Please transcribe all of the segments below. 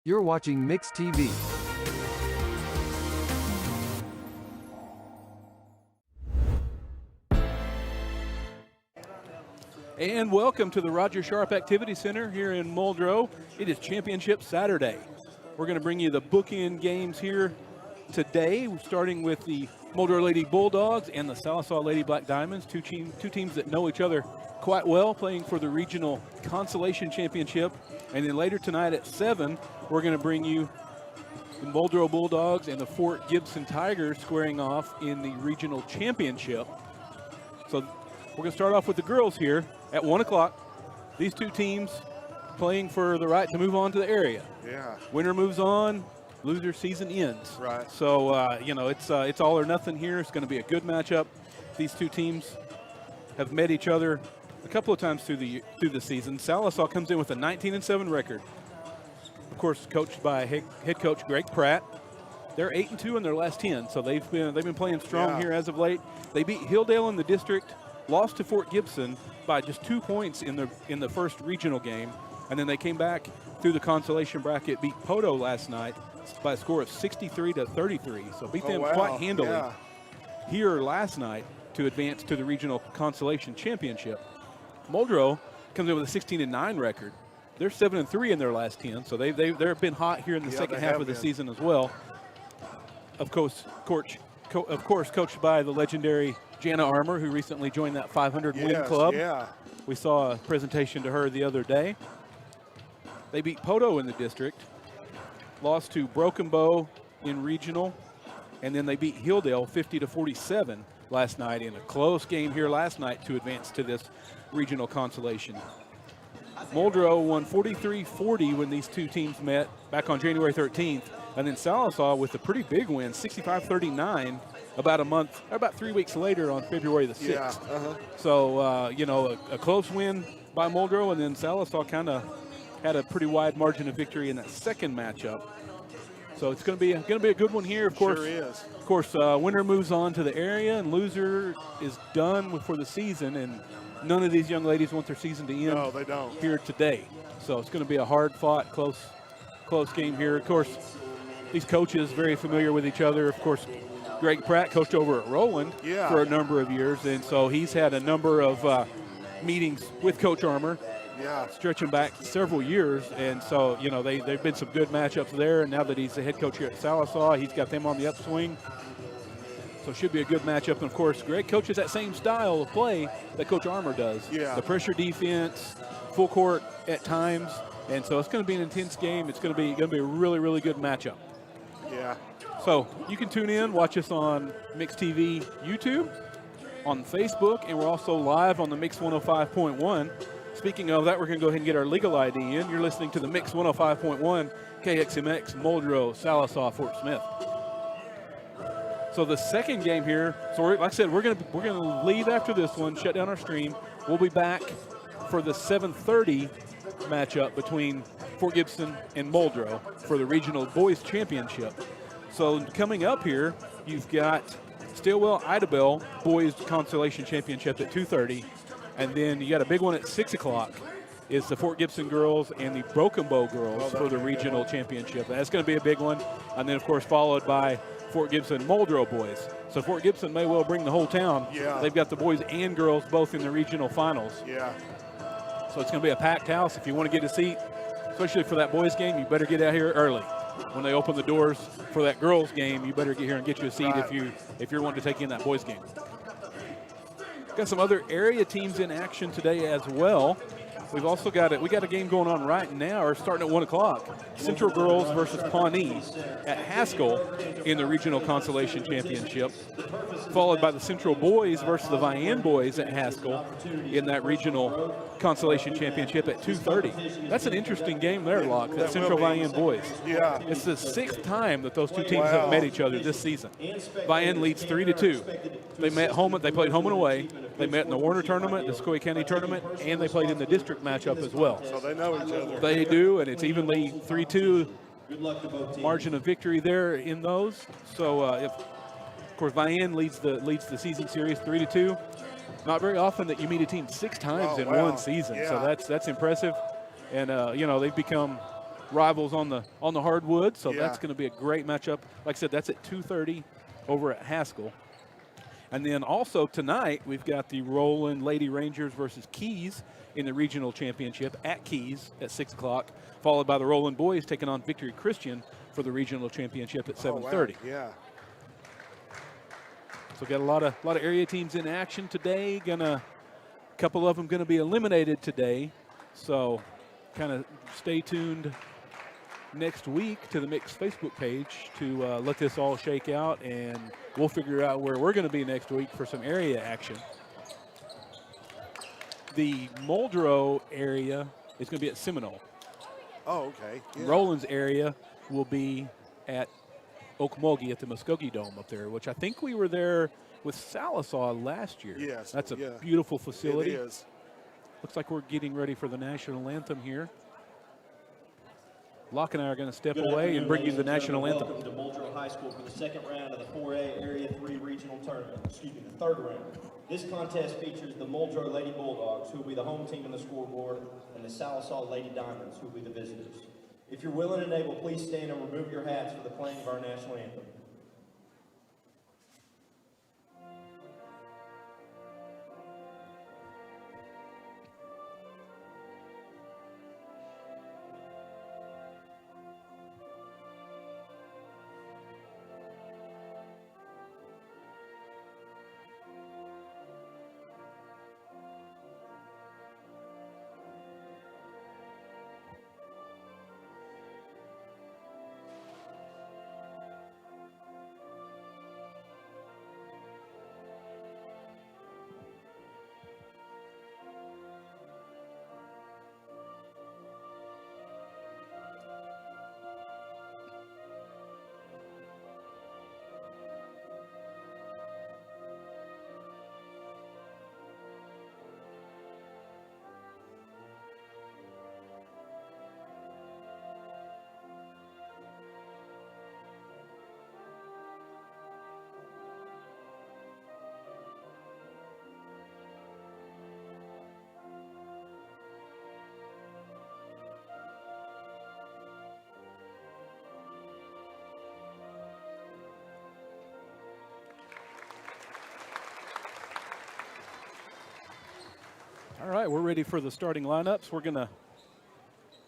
You're watching Mix TV. And welcome to the Roger Sharp Activity Center here in Muldrow. It is Championship Saturday. We're going to bring you the bookend games here today, starting with the Muldrow Lady Bulldogs and the Sallisaw Lady Black Diamonds, two teams that know each other quite well, playing for the Regional Consolation Championship. And then later tonight at 7, we're going to bring you the Muldrow Bulldogs and the Fort Gibson Tigers squaring off in the Regional Championship. So we're going to start off with the girls here at 1 o'clock. These two teams playing for the right to move on to the area. Yeah. Winner moves on, loser season ends. Right. So, it's all or nothing here. It's going to be a good matchup. These two teams have met each other a couple of times through the season. Sallisaw comes in with a 19-7 record. Of course, coached by head coach Greg Pratt. They're 8-2 in their last 10, so they've been playing strong here as of late. They beat Hilldale in the district, lost to Fort Gibson by just 2 points in the first regional game, and then they came back through the consolation bracket, beat Poto last night by a score of 63-33. So beat them quite handily here last night to advance to the regional consolation championship. Muldrow comes in with a 16-9 record. They're 7-3 in their last 10, so they've been hot here in the second half of the season as well. Of course, coached by the legendary Jana Armour, who recently joined that 500-win club. Yeah. We saw a presentation to her the other day. They beat Poto in the district, lost to Broken Bow in regional, and then they beat Hilldale 50-47 last night in a close game here last night to advance to this regional consolation. Muldrow won 43-40 when these two teams met back on January 13th, and then Sallisaw with a pretty big win, 65-39, about 3 weeks later on February the 6th. Yeah. So, a close win by Muldrow, and then Sallisaw kind of had a pretty wide margin of victory in that second matchup. So it's going to be a good one here. Of course, sure is. Of course, winner moves on to the area, and loser is done for the season. And none of these young ladies want their season to end. No, they don't. Here today. So it's going to be a hard-fought, close game here. Of course, these coaches very familiar with each other. Of course, Greg Pratt coached over at Rowland for a number of years, and so he's had a number of meetings with Coach Armour. Yeah. Stretching back several years, and so, they've been some good matchups there, and now that he's the head coach here at Sallisaw, he's got them on the upswing. So it should be a good matchup, and of course, Greg coaches that same style of play that Coach Armour does. Yeah. The pressure defense, full court at times, and so it's going to be an intense game. It's going to be a really, really good matchup. Yeah. So you can tune in, watch us on Mix TV YouTube, on Facebook, and we're also live on the Mix 105.1. Speaking of that, we're going to go ahead and get our legal ID in. You're listening to the Mix 105.1 KXMX Muldrow Sallisaw Fort Smith. So the second game here. So like I said, we're going to leave after this one, shut down our stream. We'll be back for the 7:30 matchup between Fort Gibson and Muldrow for the Regional Boys Championship. So coming up here, you've got Stillwell Idabel Boys Consolation Championship at 2:30. And then you got a big one at 6 o'clock is the Fort Gibson girls and the Broken Bow girls for the regional championship. That's going to be a big one. And then, of course, followed by Fort Gibson Muldrow boys. So Fort Gibson may well bring the whole town. Yeah. They've got the boys and girls both in the regional finals. Yeah. So it's going to be a packed house. If you want to get a seat, especially for that boys game, you better get out here early. When they open the doors for that girls game, you better get here and get you a seat if you're wanting to take in that boys game. Got some other area teams in action today as well. We've also got a game going on right now, or starting at 1 o'clock. Central Girls versus Pawnee at Haskell in the Regional Consolation Championship, followed by the Central Boys versus the Vian Boys at Haskell in that Regional Consolation Championship at 2:30. That's an interesting game there, Locke, that Central Vian Boys. Yeah. It's the 6th time that those two teams have met each other this season. Vian leads 3-2. They played home and away. They met in the Warner tournament, the Sequoia County tournament, and they played in the district matchup as well. So they know each other. They do, and it's evenly 3-2 margin of victory there in those. So, of course, Vian leads the season series 3-2. Not very often that you meet a team 6 times in one season. So that's impressive. And, they've become rivals on the hardwood, so Yeah. that's going to be a great matchup. Like I said, that's at 2:30 over at Haskell. And then also tonight, we've got the Roland Lady Rangers versus Keys in the regional championship at Keys at 6 o'clock, followed by the Roland Boys taking on Victory Christian for the regional championship at 7:30. Oh, wow. Yeah. So got a lot of area teams in action today. A couple of them going to be eliminated today. So kind of stay tuned next week to the Mix Facebook page to let this all shake out, and we'll figure out where we're going to be next week for some area action. The Muldrow area is going to be at Seminole. Oh, okay. Yeah. Roland's area will be at Okmulgee at the Muskogee Dome up there, which I think we were there with Sallisaw last year. Yes. That's a yeah. beautiful facility. It is. Looks like we're getting ready for the national anthem here. Locke and I are going to step away and bring you the national anthem. Welcome to Muldrow High School for the second round of the 4A Area 3 Regional Tournament. Excuse me, the third round. This contest features the Muldrow Lady Bulldogs, who will be the home team on the scoreboard, and the Sallisaw Lady Diamonds, who will be the visitors. If you're willing and able, please stand and remove your hats for the playing of our national anthem. All right, we're ready for the starting lineups. We're going to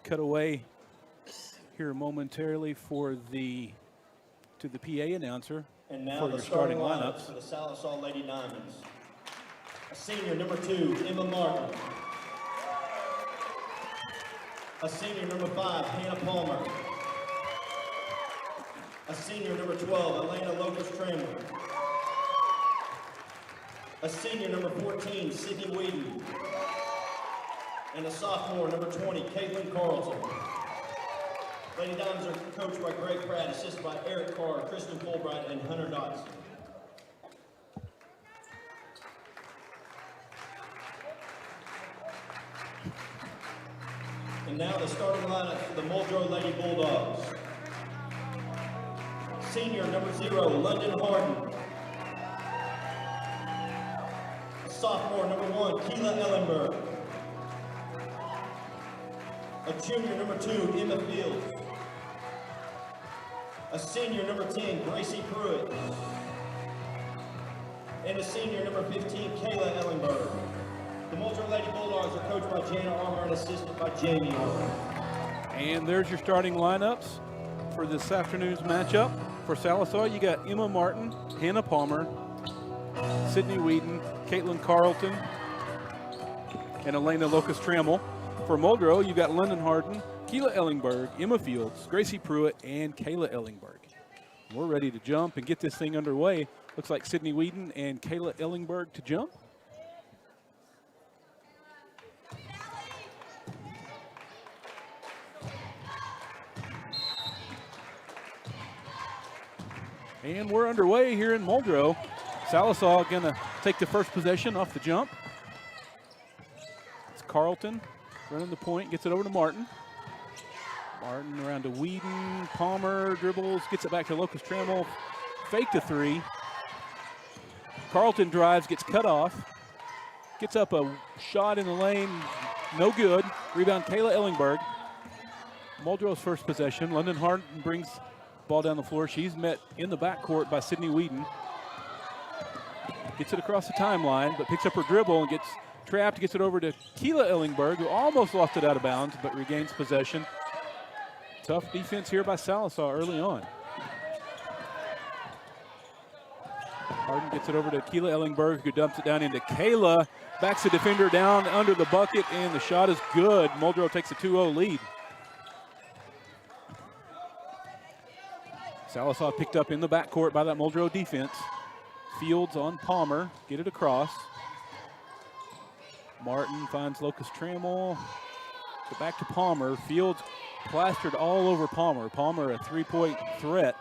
cut away here momentarily to the PA announcer And now for the your starting lineups lineups. for the Sallisaw Lady Diamonds. A senior, number 2, Emma Martin. A senior, number 5, Hannah Palmer. A senior, number 12, Elena Locust-Trammell. A senior, number 14, Sydney Whedon. And a sophomore, number 20, Caitlin Carlton. Lady Diamonds are coached by Greg Pratt, assisted by Eric Carr, Kristen Fulbright, and Hunter Dotson. And now the starting lineup for the Muldrow Lady Bulldogs. Senior, number 0, London Harden. Sophomore, number 1, Keela Ellenberg. A junior, number 2, Emma Fields. A senior, number 10, Gracie Pruitt. And a senior, number 15, Kayla Ellenberg. The Muldrow Lady Bulldogs are coached by Jana Armour and assisted by Jamie Armour. And there's your starting lineups for this afternoon's matchup. For Sallisaw, you got Emma Martin, Hannah Palmer, Sydney Whedon, Caitlin Carlton, and Elena Locust-Trammell. For Muldrow, you've got London Harden, Keela Ellingberg, Emma Fields, Gracie Pruitt, and Kayla Ellingberg. We're ready to jump and get this thing underway. Looks like Sydney Whedon and Kayla Ellingberg to jump. And we're underway here in Muldrow. Sallisaw gonna take the first possession off the jump. It's Carlton running the point, gets it over to Martin. Martin around to Whedon, Palmer dribbles, gets it back to Locust-Trammell, fake the 3. Carlton drives, gets cut off, gets up a shot in the lane, no good. Rebound Kayla Ellingberg. Muldrow's first possession. London Harden brings ball down the floor. She's met in the backcourt by Sydney Whedon. Gets it across the timeline, but picks up her dribble and gets trapped, gets it over to Keela Ellingberg, who almost lost it out of bounds, but regains possession. Tough defense here by Sallisaw early on. Harden gets it over to Keela Ellingberg, who dumps it down into Kayla. Backs the defender down under the bucket, and the shot is good. Muldrow takes a 2-0 lead. Sallisaw picked up in the backcourt by that Muldrow defense. Fields on Palmer, get it across. Martin finds Locust Trammell. Go back to Palmer. Fields plastered all over Palmer. Palmer a three-point threat.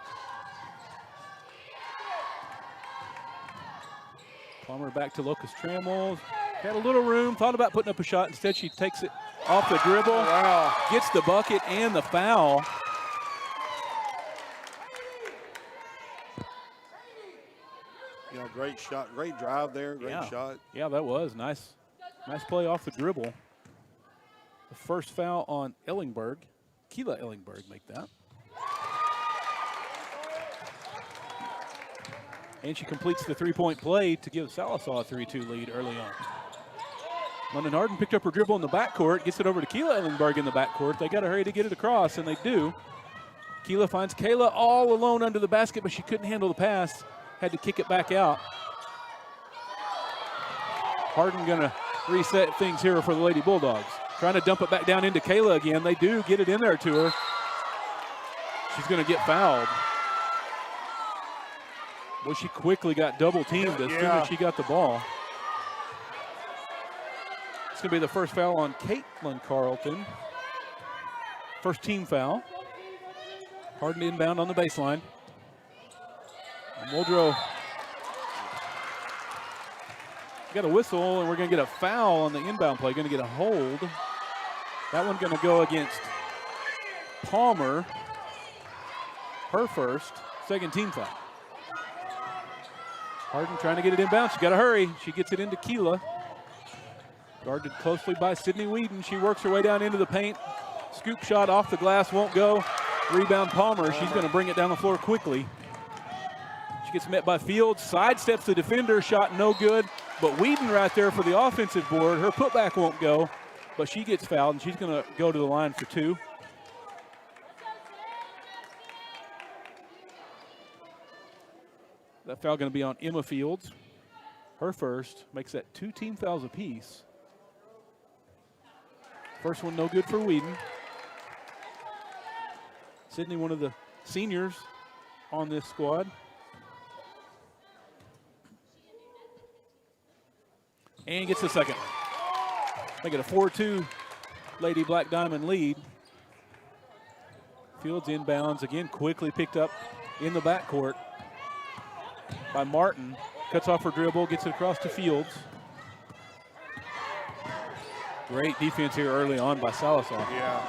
Palmer back to Locust Trammell. Had a little room, thought about putting up a shot. Instead, she takes it off the dribble. Wow. Gets the bucket and the foul. Yeah, great shot, great drive there, great shot. Yeah, that was nice. Nice play off the dribble. The first foul on Ellingberg. Keela Ellingberg make that. And she completes the three-point play to give Sallisaw a 3-2 lead early on. London Harden picked up her dribble in the backcourt, gets it over to Keela Ellingberg in the backcourt. They got to hurry to get it across, and they do. Keela finds Kayla all alone under the basket, but she couldn't handle the pass. Had to kick it back out. Harden gonna reset things here for the Lady Bulldogs. Trying to dump it back down into Kayla again. They do get it in there to her. She's gonna get fouled. Well, she quickly got double teamed as soon as she got the ball. It's gonna be the first foul on Caitlin Carlton. First team foul. Harden inbound on the baseline. Muldrow got a whistle, and we're going to get a foul on the inbound play. Going to get a hold. That one's going to go against Palmer. Her first, second team foul. Harden trying to get it inbound. She got to hurry. She gets it into Keela. Guarded closely by Sydney Whedon. She works her way down into the paint. Scoop shot off the glass, won't go. Rebound Palmer. She's going to bring it down the floor quickly. Gets met by Fields, sidesteps the defender, shot no good, but Whedon right there for the offensive board. Her putback won't go, but she gets fouled, and she's going to go to the line for two. That foul going to be on Emma Fields. Her first, makes that 2 team fouls apiece. First one no good for Whedon. Sydney, one of the seniors on this squad. And gets the second. Make it a 4-2 Lady Black Diamond lead. Fields inbounds, again quickly picked up in the backcourt by Martin. Cuts off her dribble, gets it across to Fields. Great defense here early on by Sallisaw. Yeah.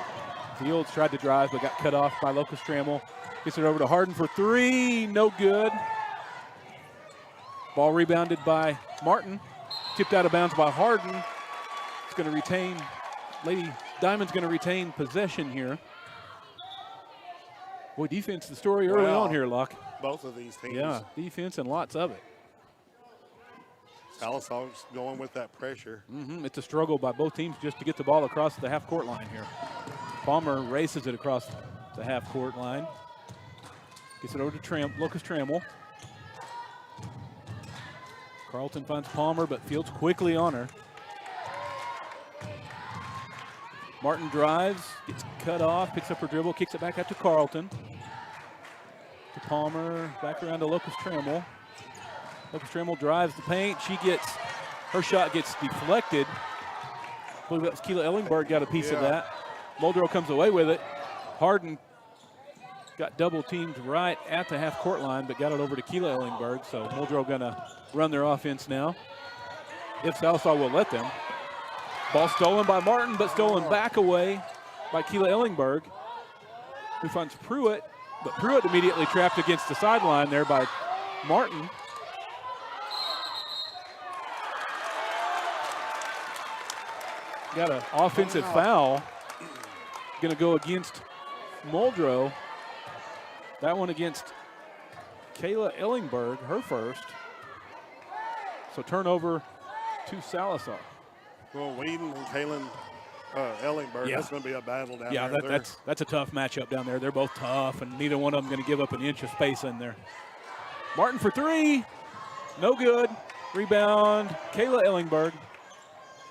Fields tried to drive but got cut off by Locust Trammell. Gets it over to Harden for three, no good. Ball rebounded by Martin. Tipped out of bounds by Harden. It's going to retain, Lady Diamond's going to retain possession here. Boy, defense the story early on here, Locke. Both of these teams. Yeah, defense and lots of it. Sallisaw's going with that pressure. It's a struggle by both teams just to get the ball across the half-court line here. Palmer races it across the half-court line. Gets it over to Locust Trammell. Carlton finds Palmer, but Fields quickly on her. Martin drives, gets cut off, picks up her dribble, kicks it back out to Carlton. To Palmer, back around to Locust Trammell. Locust Trammell drives the paint. Her shot gets deflected. I believe that was Keela Ellingberg got a piece of that. Muldrow comes away with it. Harden got double teamed right at the half-court line, but got it over to Keela Ellingberg. So Muldrow gonna run their offense now, if Sallisaw will let them. Ball stolen by Martin, but stolen back away by Keela Ellingberg, who finds Pruitt, but Pruitt immediately trapped against the sideline there by Martin. Got an offensive foul. Going to go against Muldrow. That one against Kayla Ellingberg, her first. So turnover to Sallisaw. Well, Whedon and Kaylin Ellingberg, Yeah. that's going to be a battle down Yeah, there. that's a tough matchup down there. They're both tough, and neither one of them going to give up an inch of space in there. Martin for three. No good. Rebound, Kayla Ellingberg.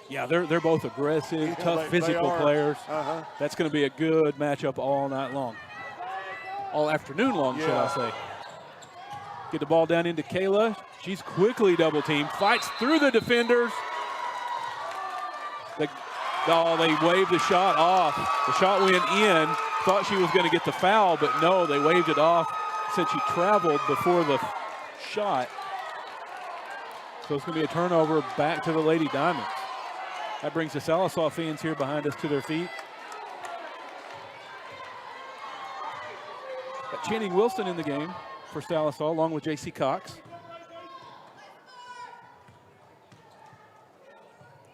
Yeah, they're both aggressive, Yeah, tough, they physical are. players. Uh-huh. That's going to be a good matchup all night long. All afternoon long, should I say. Get the ball down into Kayla. She's quickly double-teamed, fights through the defenders. They waved the shot off. The shot went in. Thought she was going to get the foul, but no, they waved it off since she traveled before the shot. So it's going to be a turnover back to the Lady Diamonds. That brings the Sallisaw fans here behind us to their feet. Got Channing Wilson in the game for Sallisaw, along with J.C. Cox.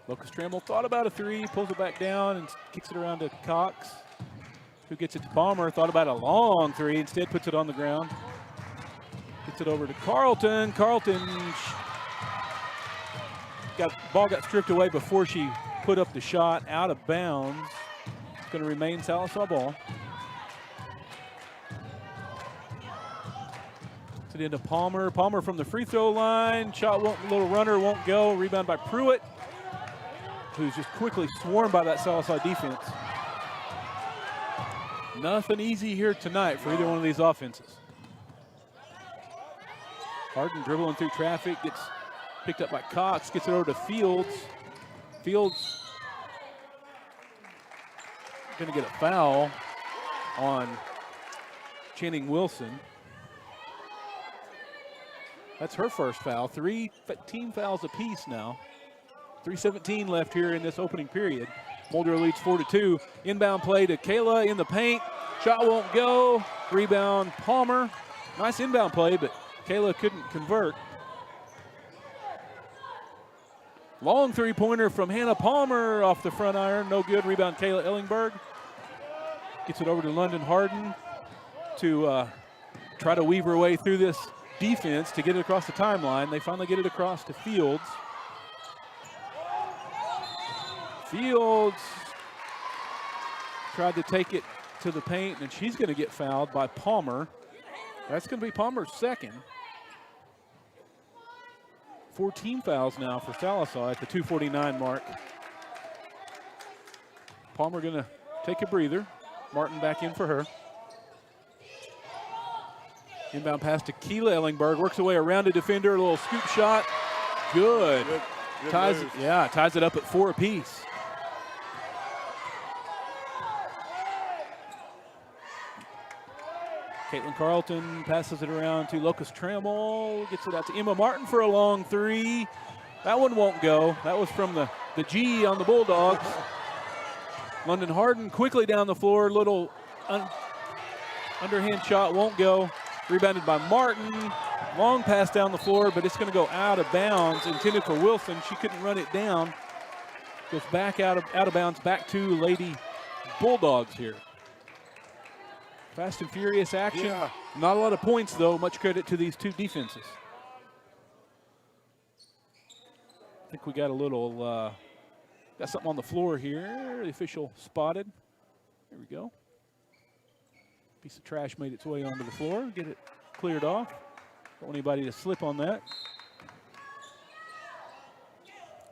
Locust Trammell thought about a three, pulls it back down and kicks it around to Cox, who gets it to Palmer. Thought about a long three, instead puts it on the ground. Gets it over to Carlton. Carlton ball got stripped away before she put up the shot, out of bounds. It's going to remain Sallisaw ball. Gets it into Palmer. Palmer from the free throw line. Shot won't, little runner won't go. Rebound by Pruitt, who's just quickly swarmed by that Sallisaw defense. Nothing easy here tonight for either one of these offenses. Harden dribbling through traffic, gets picked up by Cox, gets it over to Fields. Fields going to get a foul on Channing Wilson. That's her first foul. 3 team fouls apiece now. 3:17 left here in this opening period. Muldrow leads 4-2. Inbound play to Kayla in the paint. Shot won't go. Rebound Palmer. Nice inbound play, but Kayla couldn't convert. Long three-pointer from Hannah Palmer off the front iron. No good. Rebound Kayla Ellingberg. Gets it over to London Harden to try to weave her way through this defense to get it across the timeline. They finally get it across to Fields. Fields tried to take it to the paint, and she's going to get fouled by Palmer. That's going to be Palmer's second. 4 team fouls now for Sallisaw at the 2:49 mark. Palmer going to take a breather. Martin back in for her. Inbound pass to Keela Ellingberg. Works her way around a defender. A little scoop shot. Good. Good Ties move. it up at 4 apiece. Caitlin Carlton passes it around to Locust Trammell. Gets it out to Emma Martin for a long three. That one won't go. That was from the G on the Bulldogs. London Harden quickly down the floor. Little underhand shot won't go. Rebounded by Martin. Long pass down the floor, but it's going to go out of bounds. Intended for Wilson. She couldn't run it down. Goes back out of bounds, back to Lady Bulldogs here. Fast and furious action. Yeah. Not a lot of points, though. Much credit to these two defenses. I think we got a little, got something on the floor here. The official spotted. There we go. Piece of trash made its way onto the floor. Get it cleared off. Don't want anybody to slip on that.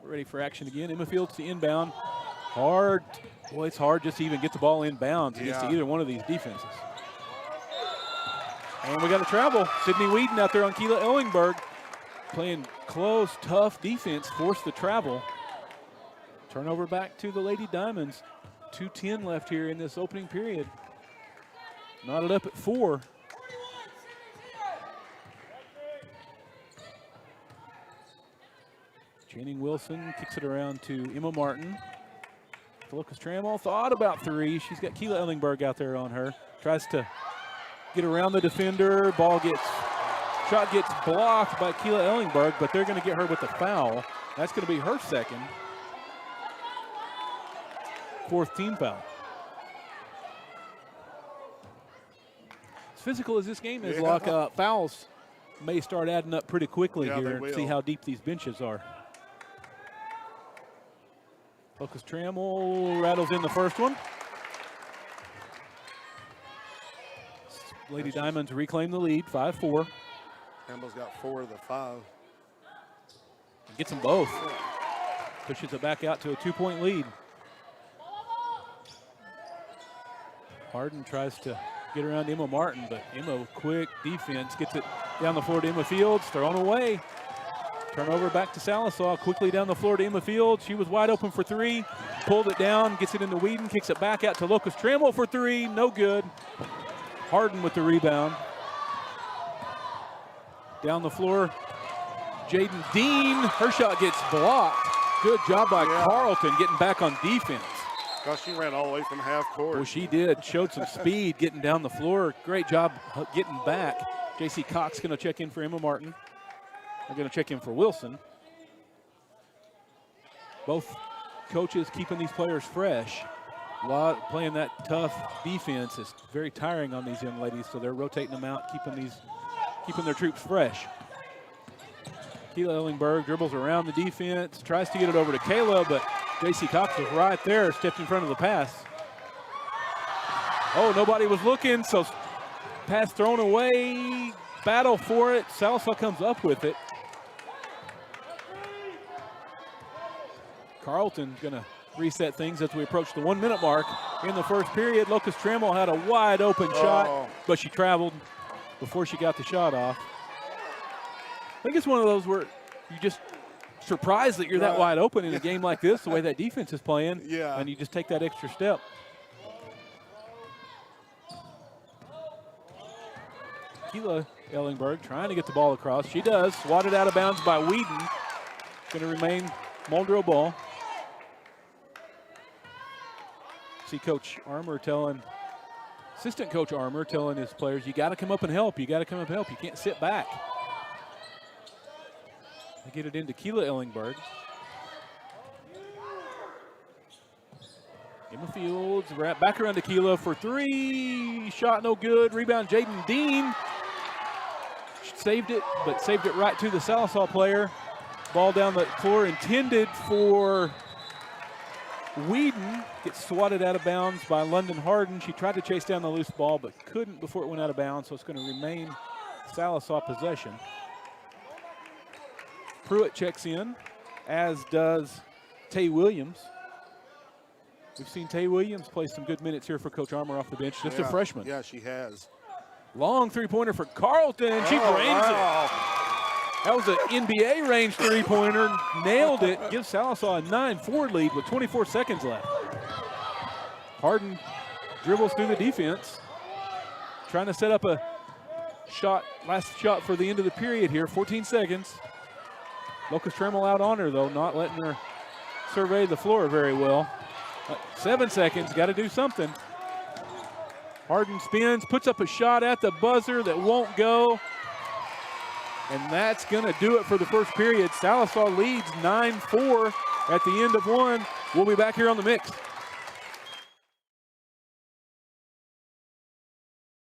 We're ready for action again. Emma Fields to inbound. Hard. Boy, it's hard just to even get the ball in bounds against either one of these defenses. And we got to travel. Sydney Whedon out there on Keela Ellingberg. Playing close, tough defense. Forced the travel. Turnover back to the Lady Diamonds. 2:10 left here in this opening period. Knotted up at 4. Channing Wilson kicks it around to Emma Martin. Locust Trammell thought about 3. She's got Keela Ellingberg out there on her. Tries to get around the defender. Shot gets blocked by Keela Ellingberg, but they're going to get her with the foul. That's going to be her second. 4th team foul. physical as this game is, Yeah. fouls may start adding up pretty quickly Yeah, they here. will. See how deep these benches are. Locust Trammell rattles in the first one. Lady Diamonds reclaim the lead, 5-4. Campbell's got 4 of the 5. Gets them both. Pushes it back out to a 2-point lead. Harden tries to get around Emma Martin, but Emma, quick defense, gets it down the floor to Emma Fields, thrown away. Turnover back to Sallisaw, quickly down the floor to Emma Fields. She was wide open for 3, pulled it down, gets it into Whedon, kicks it back out to Locust Trammell for 3, no good. Harden with the rebound. Down the floor, Jaden Dean, her shot gets blocked. Good job by Carlton getting back on defense. Gosh, she ran all the way from half court. Well, she did. Showed some speed getting down the floor. Great job getting back. J.C. Cox going to check in for Emma Martin. They're going to check in for Wilson. Both coaches keeping these players fresh. Playing that tough defense is very tiring on these young ladies, so they're rotating them out, keeping their troops fresh. Keila Ellingberg dribbles around the defense, tries to get it over to Kayla, but J.C. Cox was right there, stepped in front of the pass. Oh, nobody was looking, so pass thrown away, battle for it. Sallisaw comes up with it. Carlton's gonna reset things as we approach the 1-minute mark in the first period. Locust Trammell had a wide open shot, but she traveled before she got the shot off. I think it's one of those where you just surprised that you're that wide open in a game like this, the way that defense is playing, and you just take that extra step. Keila Ellingberg trying to get the ball across. She does. Swatted out of bounds by Whedon. Going to remain Muldrow ball. See Coach Armour Assistant Coach Armour telling his players, you got to come up and help. You got to come up and help. You can't sit back. They get it into Keila Ellingberg. Emma Fields, back around to Keila for 3. Shot no good. Rebound Jaden Dean. Saved it, but saved it right to the Sallisaw player. Ball down the floor intended for Whedon. Gets swatted out of bounds by London Harden. She tried to chase down the loose ball, but couldn't before it went out of bounds, so it's going to remain Sallisaw possession. Pruitt checks in, as does Tay Williams. We've seen Tay Williams play some good minutes here for Coach Armour off the bench, just a freshman. Yeah, she has. Long three-pointer for Carlton. She drains it. That was an NBA range three-pointer. Nailed it. Gives Sallisaw a 9-4 lead with 24 seconds left. Harden dribbles through the defense. Trying to set up a shot, last shot for the end of the period here. 14 seconds. Locust Trammell out on her, though, not letting her survey the floor very well. 7 seconds. Got to do something. Harden spins, puts up a shot at the buzzer that won't go. And that's going to do it for the first period. Sallisaw leads 9-4 at the end of 1. We'll be back here on The Mix.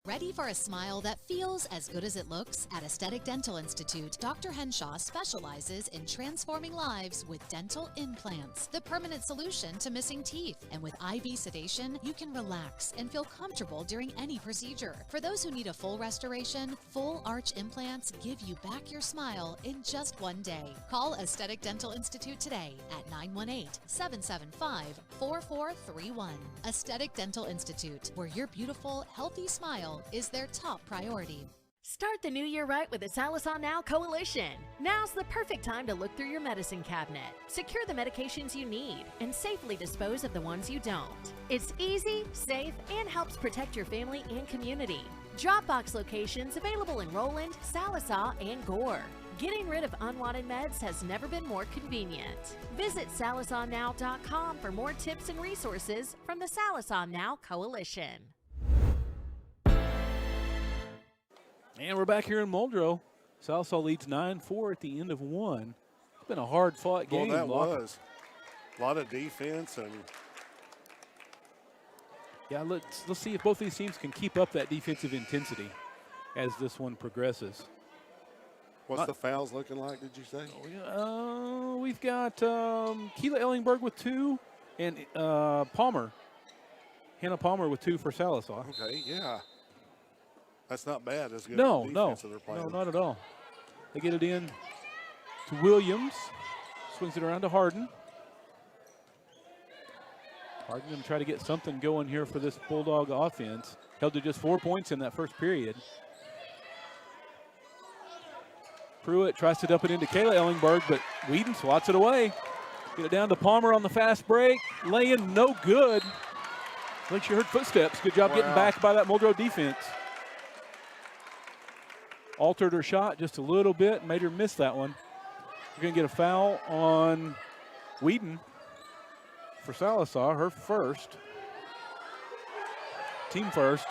Ready for a smile that feels as good as it looks? At Aesthetic Dental Institute, Dr. Henshaw specializes in transforming lives with dental implants, the permanent solution to missing teeth. And with IV sedation, you can relax and feel comfortable during any procedure. For those who need a full restoration, full arch implants give you back your smile in just 1 day. Call Aesthetic Dental Institute today at 918-775-4431. Aesthetic Dental Institute, where your beautiful, healthy smile is their top priority. Start the new year right with the Sallisaw Now Coalition. Now's the perfect time to look through your medicine cabinet, secure the medications you need, and safely dispose of the ones you don't. It's easy, safe, and helps protect your family and community. Dropbox locations available in Roland, Sallisaw, and Gore. Getting rid of unwanted meds has never been more convenient. Visit SallisawNow.com for more tips and resources from the Sallisaw Now Coalition. And we're back here in Muldrow. Sallisaw leads 9-4 at the end of 1. It's been a hard-fought game. Well, that was. A lot of defense and Yeah, let's see if both these teams can keep up that defensive intensity as this one progresses. What's the fouls looking like, did you say? We've got Keela Ellingberg with 2 and Palmer. Hannah Palmer with 2 for Sallisaw. Okay, yeah. That's not bad. That's good No, defense that they're playing. no, not at all. They get it in to Williams. Swings it around to Harden. Harden going to try to get something going here for this Bulldog offense. Held to just 4 points in that first period. Pruitt tries to dump it into Kayla Ellingberg, but Whedon swats it away. Get it down to Palmer on the fast break. Lay-in, no good. I think she heard footsteps. Good job getting back by that Muldrow defense. Altered her shot just a little bit, made her miss that one. We're going to get a foul on Whedon for Sallisaw, her first. Team first.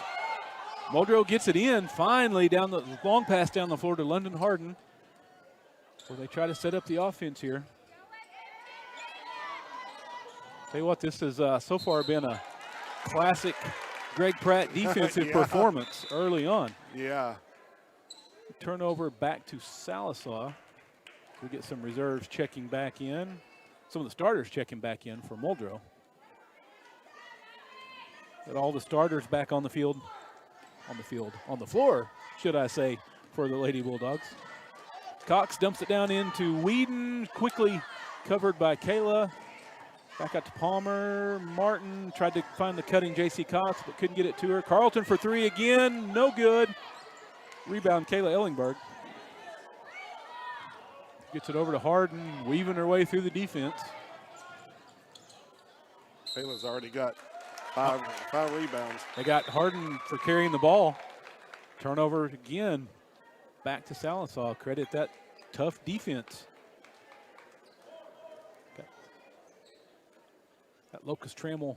Muldrow gets it in, finally, down the long pass down the floor to London Harden. Where they try to set up the offense here. Tell you what, this has so far been a classic Greg Pratt defensive performance early on. Yeah. Turnover back to Sallisaw. We get some reserves checking back in. Some of the starters checking back in for Muldrow. Got all the starters back on the field. On the floor, should I say, for the Lady Bulldogs. Cox dumps it down into Whedon, quickly covered by Kayla. Back out to Palmer. Martin tried to find the cutting J.C. Cox, but couldn't get it to her. Carlton for 3 again, no good. Rebound, Kayla Ellingberg. Gets it over to Harden, weaving her way through the defense. Kayla's already got five rebounds. They got Harden for carrying the ball. Turnover again. Back to Sallisaw. Credit that tough defense. Okay. Got Locust Trammell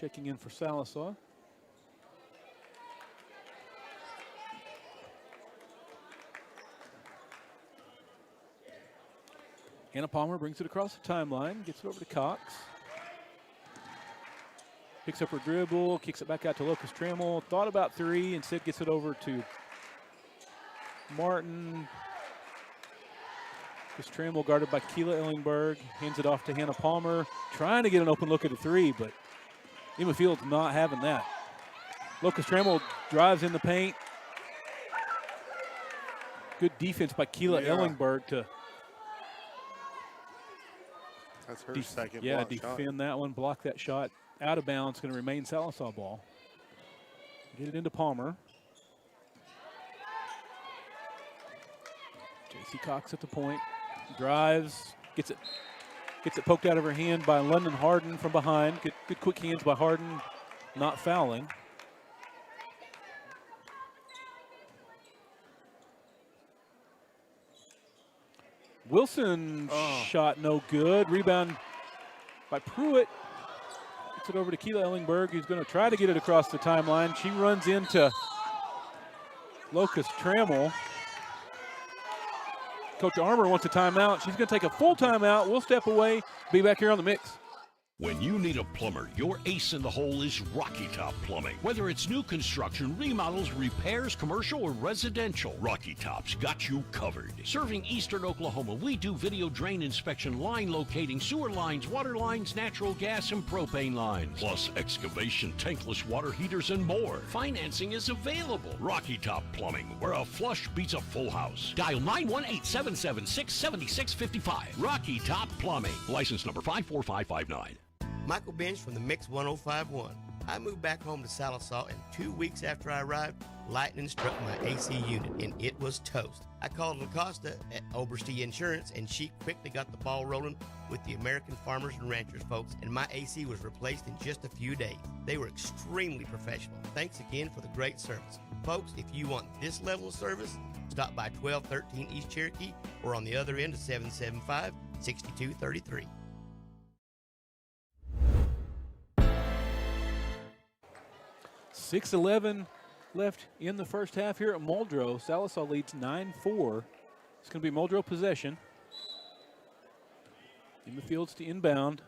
checking in for Sallisaw. Hannah Palmer brings it across the timeline, gets it over to Cox. Picks up her dribble, kicks it back out to Locust Trammell. Thought about 3, instead gets it over to Martin. Locust Trammell guarded by Keela Ellingberg. Hands it off to Hannah Palmer. Trying to get an open look at a 3, but Emma Fields not having that. Locust Trammell drives in the paint. Good defense by Keela Ellingberg to That's her second yeah, block shot. defend that one, block that shot. Out of bounds, going to remain Sallisaw ball. Get it into Palmer. J.C. Cox at the point. Drives, gets it poked out of her hand by London Harden from behind. Good quick hands by Harden, not fouling. Wilson shot no good. Rebound by Pruitt. Gets it over to Keela Ellingberg, who's going to try to get it across the timeline. She runs into Locust Trammell. Coach Armour wants a timeout. She's going to take a full timeout. We'll step away. Be back here on the mix. When you need a plumber, your ace in the hole is Rocky Top Plumbing. Whether it's new construction, remodels, repairs, commercial, or residential, Rocky Top's got you covered. Serving eastern Oklahoma, we do video drain inspection, line locating, sewer lines, water lines, natural gas, and propane lines. Plus excavation, tankless water heaters, and more. Financing is available. Rocky Top Plumbing, where a flush beats a full house. Dial 918-776-7655. Rocky Top Plumbing. License number 54559. Michael Bench from the Mix 1051. I moved back home to Sallisaw, and 2 weeks after I arrived, lightning struck my AC unit, and it was toast. I called LaCosta at Oberste Insurance, and she quickly got the ball rolling with the American Farmers and Ranchers folks, and my AC was replaced in just a few days. They were extremely professional. Thanks again for the great service. Folks, if you want this level of service, stop by 1213 East Cherokee or on the other end of 775-6233. 6:11 left in the first half here at Muldrow. Sallisaw leads 9-4. It's going to be Muldrow possession. In the fields to inbound.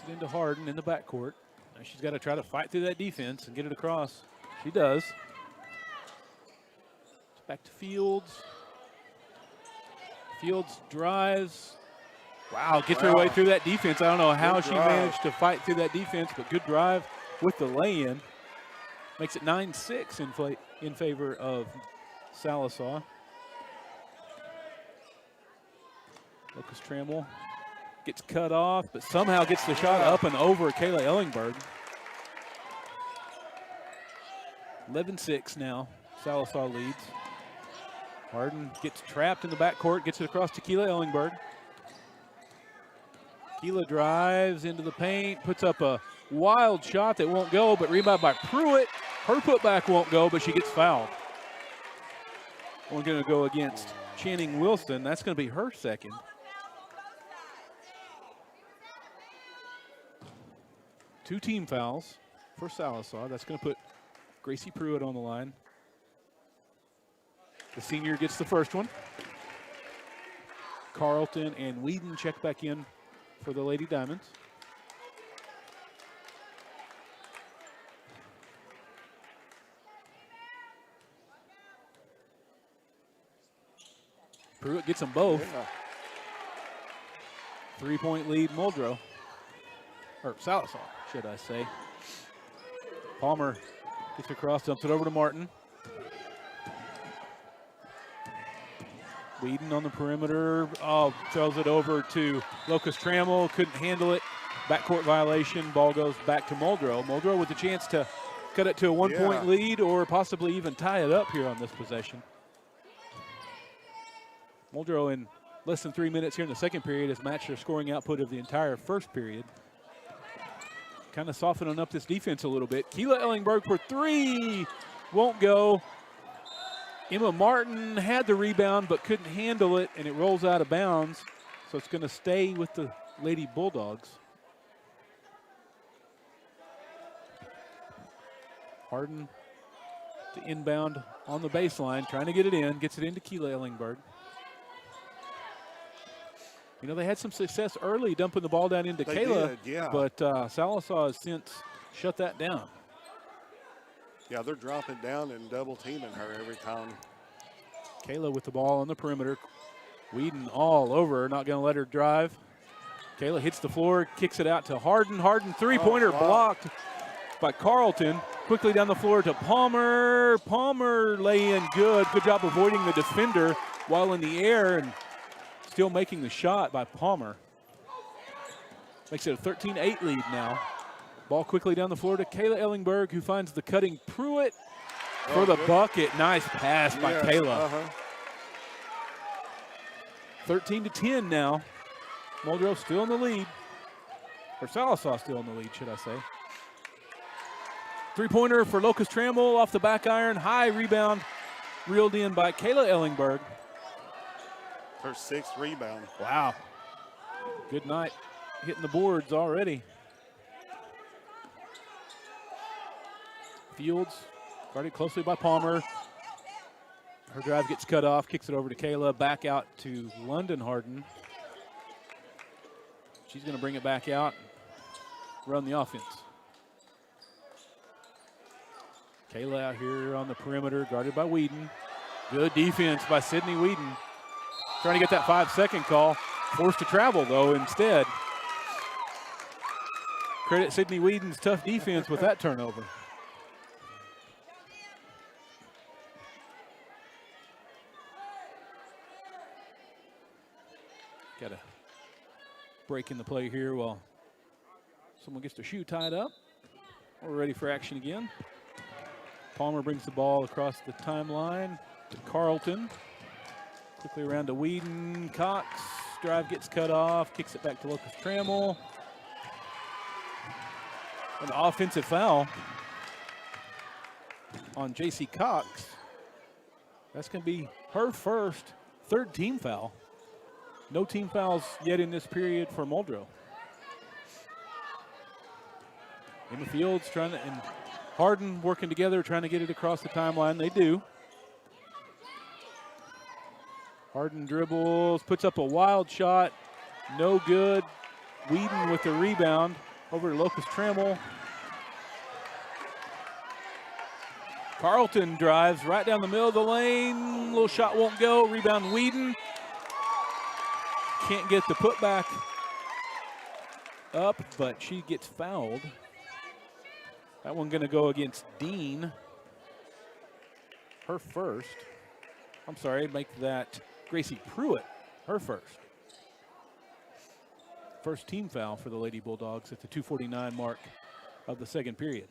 it into Harden in the backcourt. Now she's got to try to fight through that defense and get it across. She does. It's back to Fields. Fields drives. Wow, gets her way through that defense. I don't know how she managed to fight through that defense, but good drive with the lay-in. Makes it 9-6 in favor of Sallisaw. Lucas Trammell gets cut off, but somehow gets the shot up and over Kayla Ellingberg. 11-6 now. Sallisaw leads. Harden gets trapped in the backcourt, gets it across to Keela Ellingberg. Keela drives into the paint, puts up a wild shot that won't go, but rebound by Pruitt. Her putback won't go, but she gets fouled. We're going to go against Channing Wilson. That's going to be her second. Two team fouls for Sallisaw. That's going to put Gracie Pruitt on the line. The senior gets the first one. Carlton and Whedon check back in for the Lady Diamonds. Pruitt gets them both. Yeah. 3-point lead, Muldrow. Or Sallisaw, should I say. Palmer gets across, dumps it over to Martin. Whedon on the perimeter. Oh, throws it over to Lucas Trammell. Couldn't handle it. Backcourt violation. Ball goes back to Muldrow. Muldrow with a chance to cut it to a one-point lead or possibly even tie it up here on this possession. Muldrow in less than 3 minutes here in the second period has matched their scoring output of the entire first period. Kind of softening up this defense a little bit. Keela Ellingberg for three. Won't go. Emma Martin had the rebound but couldn't handle it, and it rolls out of bounds. So it's going to stay with the Lady Bulldogs. Harden to inbound on the baseline, trying to get it in. Gets it into Keela Ellingberg. You know, they had some success early dumping the ball down into Kayla, but Sallisaw has since shut that down. Yeah, they're dropping down and double teaming her every time. Kayla with the ball on the perimeter. Whedon all over her, not going to let her drive. Kayla hits the floor, kicks it out to Harden. Harden three-pointer blocked by Carlton. Quickly down the floor to Palmer. Palmer lay in good. Good job avoiding the defender while in the air and still making the shot by Palmer. Makes it a 13-8 lead now. Ball quickly down the floor to Kayla Ellingberg, who finds the cutting Pruitt for the bucket. Nice pass by Kayla. 13-10 now. Muldrow still in the lead. Or Sallisaw still in the lead, should I say. Three-pointer for Lucas Trammell off the back iron. High rebound reeled in by Kayla Ellingberg. Her sixth rebound. Wow. Good night hitting the boards already. Fields guarded closely by Palmer. Her drive gets cut off, kicks it over to Kayla. Back out to London Harden. She's going to bring it back out, run the offense. Kayla out here on the perimeter, guarded by Whedon. Good defense by Sydney Whedon. Trying to get that 5-second call. Forced to travel, though, instead. Credit Sydney Whedon's tough defense with that turnover. Got a break in the play here while someone gets their shoe tied up. We're ready for action again. Palmer brings the ball across the timeline to Carlton. Quickly around to Whedon. Cox, drive gets cut off, kicks it back to Lucas Trammell. An offensive foul on J.C. Cox. That's going to be her first, third team foul. No team fouls yet in this period for Muldrow. Emma Fields trying to, and Harden working together, trying to get it across the timeline. They do. Harden dribbles, puts up a wild shot. No good. Whedon with the rebound. over to Locust Trammell. Carlton drives right down the middle of the lane. Little shot won't go. Rebound Whedon. Can't get the putback up, but she gets fouled. That one going to go against Dean. Her first. I'm sorry, make that Gracie Pruitt her first. First team foul for the Lady Bulldogs at the 2:49 mark of the second period.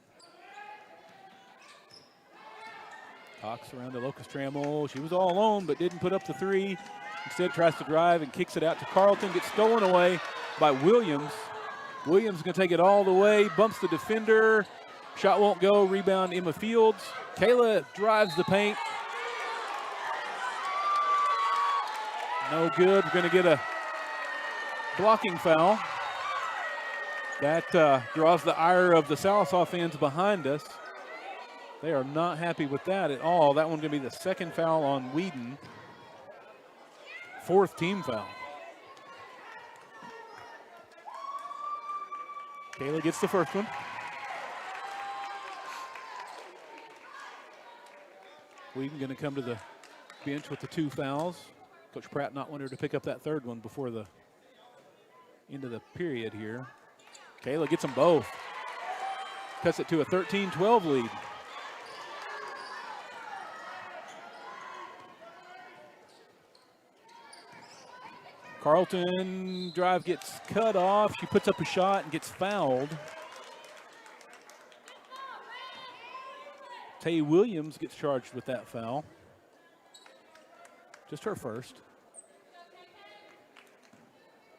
Cox around to Locust Trammell. She was all alone, but didn't put up the three. Instead, tries to drive and kicks it out to Carlton. Gets stolen away by Williams. Williams going to take it all the way. Bumps the defender. Shot won't go. Rebound, Emma Fields. Kayla drives the paint. No good. We're going to get a blocking foul. That draws the ire of the Sallisaw fans behind us. They are not happy with that at all. That one's going to be the second foul on Whedon. Fourth team foul. Kayla gets the first one. Whedon going to come to the bench with the 2 fouls. Coach Pratt not wanting her to pick up that third one before the end of the period here. Kayla gets them both. Cuts it to a 13-12 lead. Carlton drive gets cut off. She puts up a shot and gets fouled. Tay Williams gets charged with that foul. Just her first.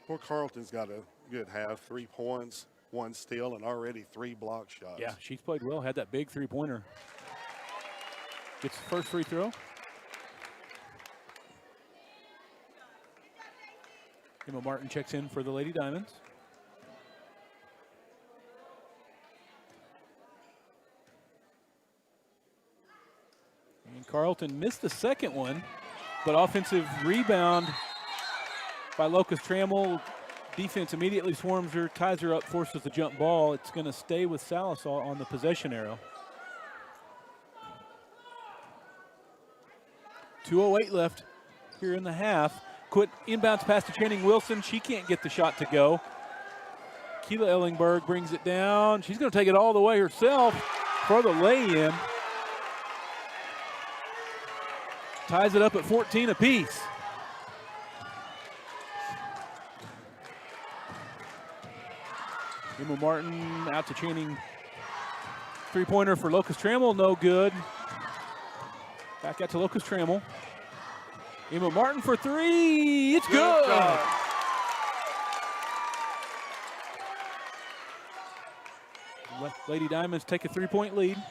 Well, Carlton's got a good half, 3 points, 1 steal, and already 3 block shots. Yeah, she's played well, had that big three-pointer. Gets the first free throw. Emma Martin checks in for the Lady Diamonds. And Carlton missed the second one, but offensive rebound by Locust Trammell. Defense immediately swarms her, ties her up, forces the jump ball. It's going to stay with Sallisaw on the possession arrow. 2:08 left here in the half. Quick inbounds pass to Channing Wilson. She can't get the shot to go. Keela Ellingberg brings it down. She's going to take it all the way herself for the lay-in. Ties it up at 14 apiece. Emma Martin out to Channing. Three-pointer for Locust Trammell, no good. Back out to Locust Trammell. Emma Martin for 3, it's good. Lady Diamonds take a 3-point lead.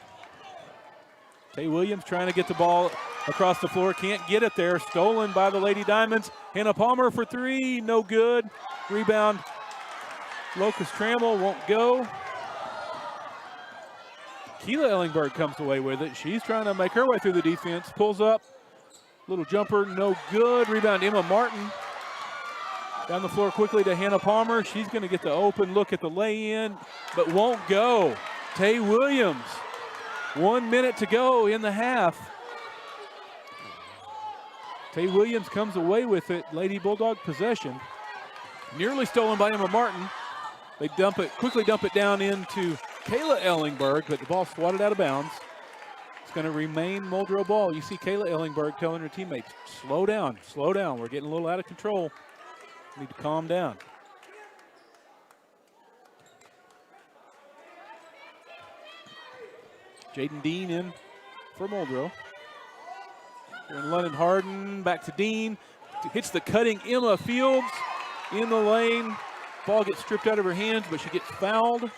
Tay Williams trying to get the ball across the floor, can't get it there. Stolen by the Lady Diamonds. Hannah Palmer for 3, no good. Rebound, Locust Trammell won't go. Keela Ellingberg comes away with it. She's trying to make her way through the defense, pulls up. Little jumper, no good. Rebound, Emma Martin. Down the floor quickly to Hannah Palmer. She's going to get the open look at the lay-in, but won't go. Tay Williams, 1 minute to go in the half. Tay Williams comes away with it. Lady Bulldog possession. Nearly stolen by Emma Martin. They quickly dump it down into Kayla Ellingberg, but the ball swatted out of bounds. Going to remain Muldrow ball. You see Kayla Ellingberg telling her teammates, slow down, slow down. We're getting a little out of control. We need to calm down. Jaden Dean in for Muldrow. And London Harden back to Dean. Hits the cutting Emma Fields in the lane. Ball gets stripped out of her hands, but she gets fouled.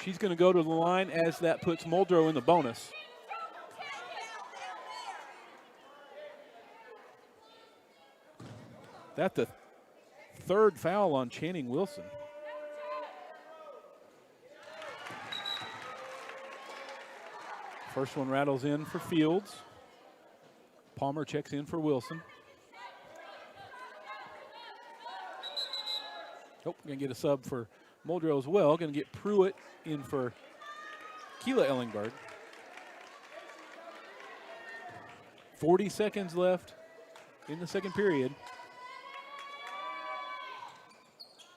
She's going to go to the line as that puts Muldrow in the bonus. That's the third foul on Channing Wilson. First one rattles in for Fields. Palmer checks in for Wilson. Oh, going to get a sub for Muldrow as well. Going to get Pruitt in for Keela Ellingberg. 40 seconds left in the second period.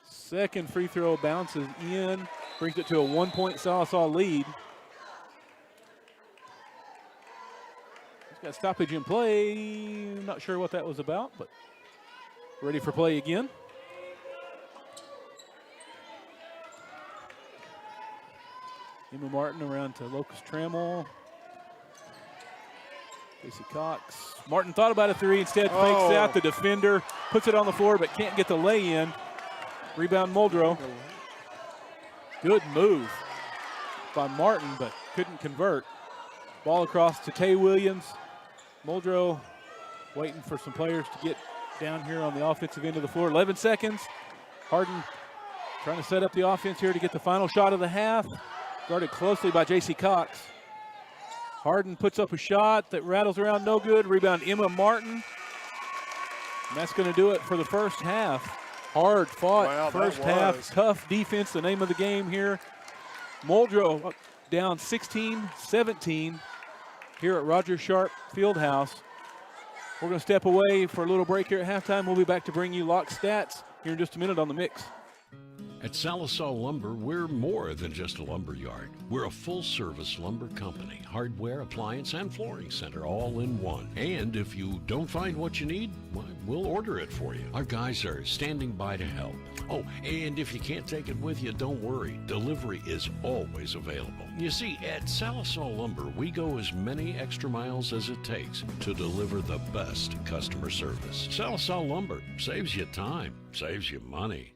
Second free throw bounces in, brings it to a 1-point Sallisaw lead. He's got stoppage in play. Not sure what that was about, but ready for play again. Emma Martin around to Locust Trammell. Casey Cox. Martin thought about a three, instead fakes out the defender, puts it on the floor, but can't get the lay in. Rebound Muldrow. Good move by Martin, but couldn't convert. Ball across to Tay Williams. Muldrow waiting for some players to get down here on the offensive end of the floor. 11 seconds. Harden trying to set up the offense here to get the final shot of the half. Guarded closely by J.C. Cox. Harden puts up a shot that rattles around, no good. Rebound Emma Martin. And that's going to do it for the first half. Hard fought first half. Tough defense, the name of the game here. Muldrow down 16-17 here at Roger Sharp Fieldhouse. We're going to step away for a little break here at halftime. We'll be back to bring you lock stats here in just a minute on The Mix. At Sallisaw Lumber, we're more than just a lumber yard. We're a full-service lumber company, hardware, appliance, and flooring center all in one. And if you don't find what you need, well, we'll order it for you. Our guys are standing by to help. Oh, and if you can't take it with you, don't worry. Delivery is always available. You see, at Sallisaw Lumber, we go as many extra miles as it takes to deliver the best customer service. Sallisaw Lumber saves you time, saves you money.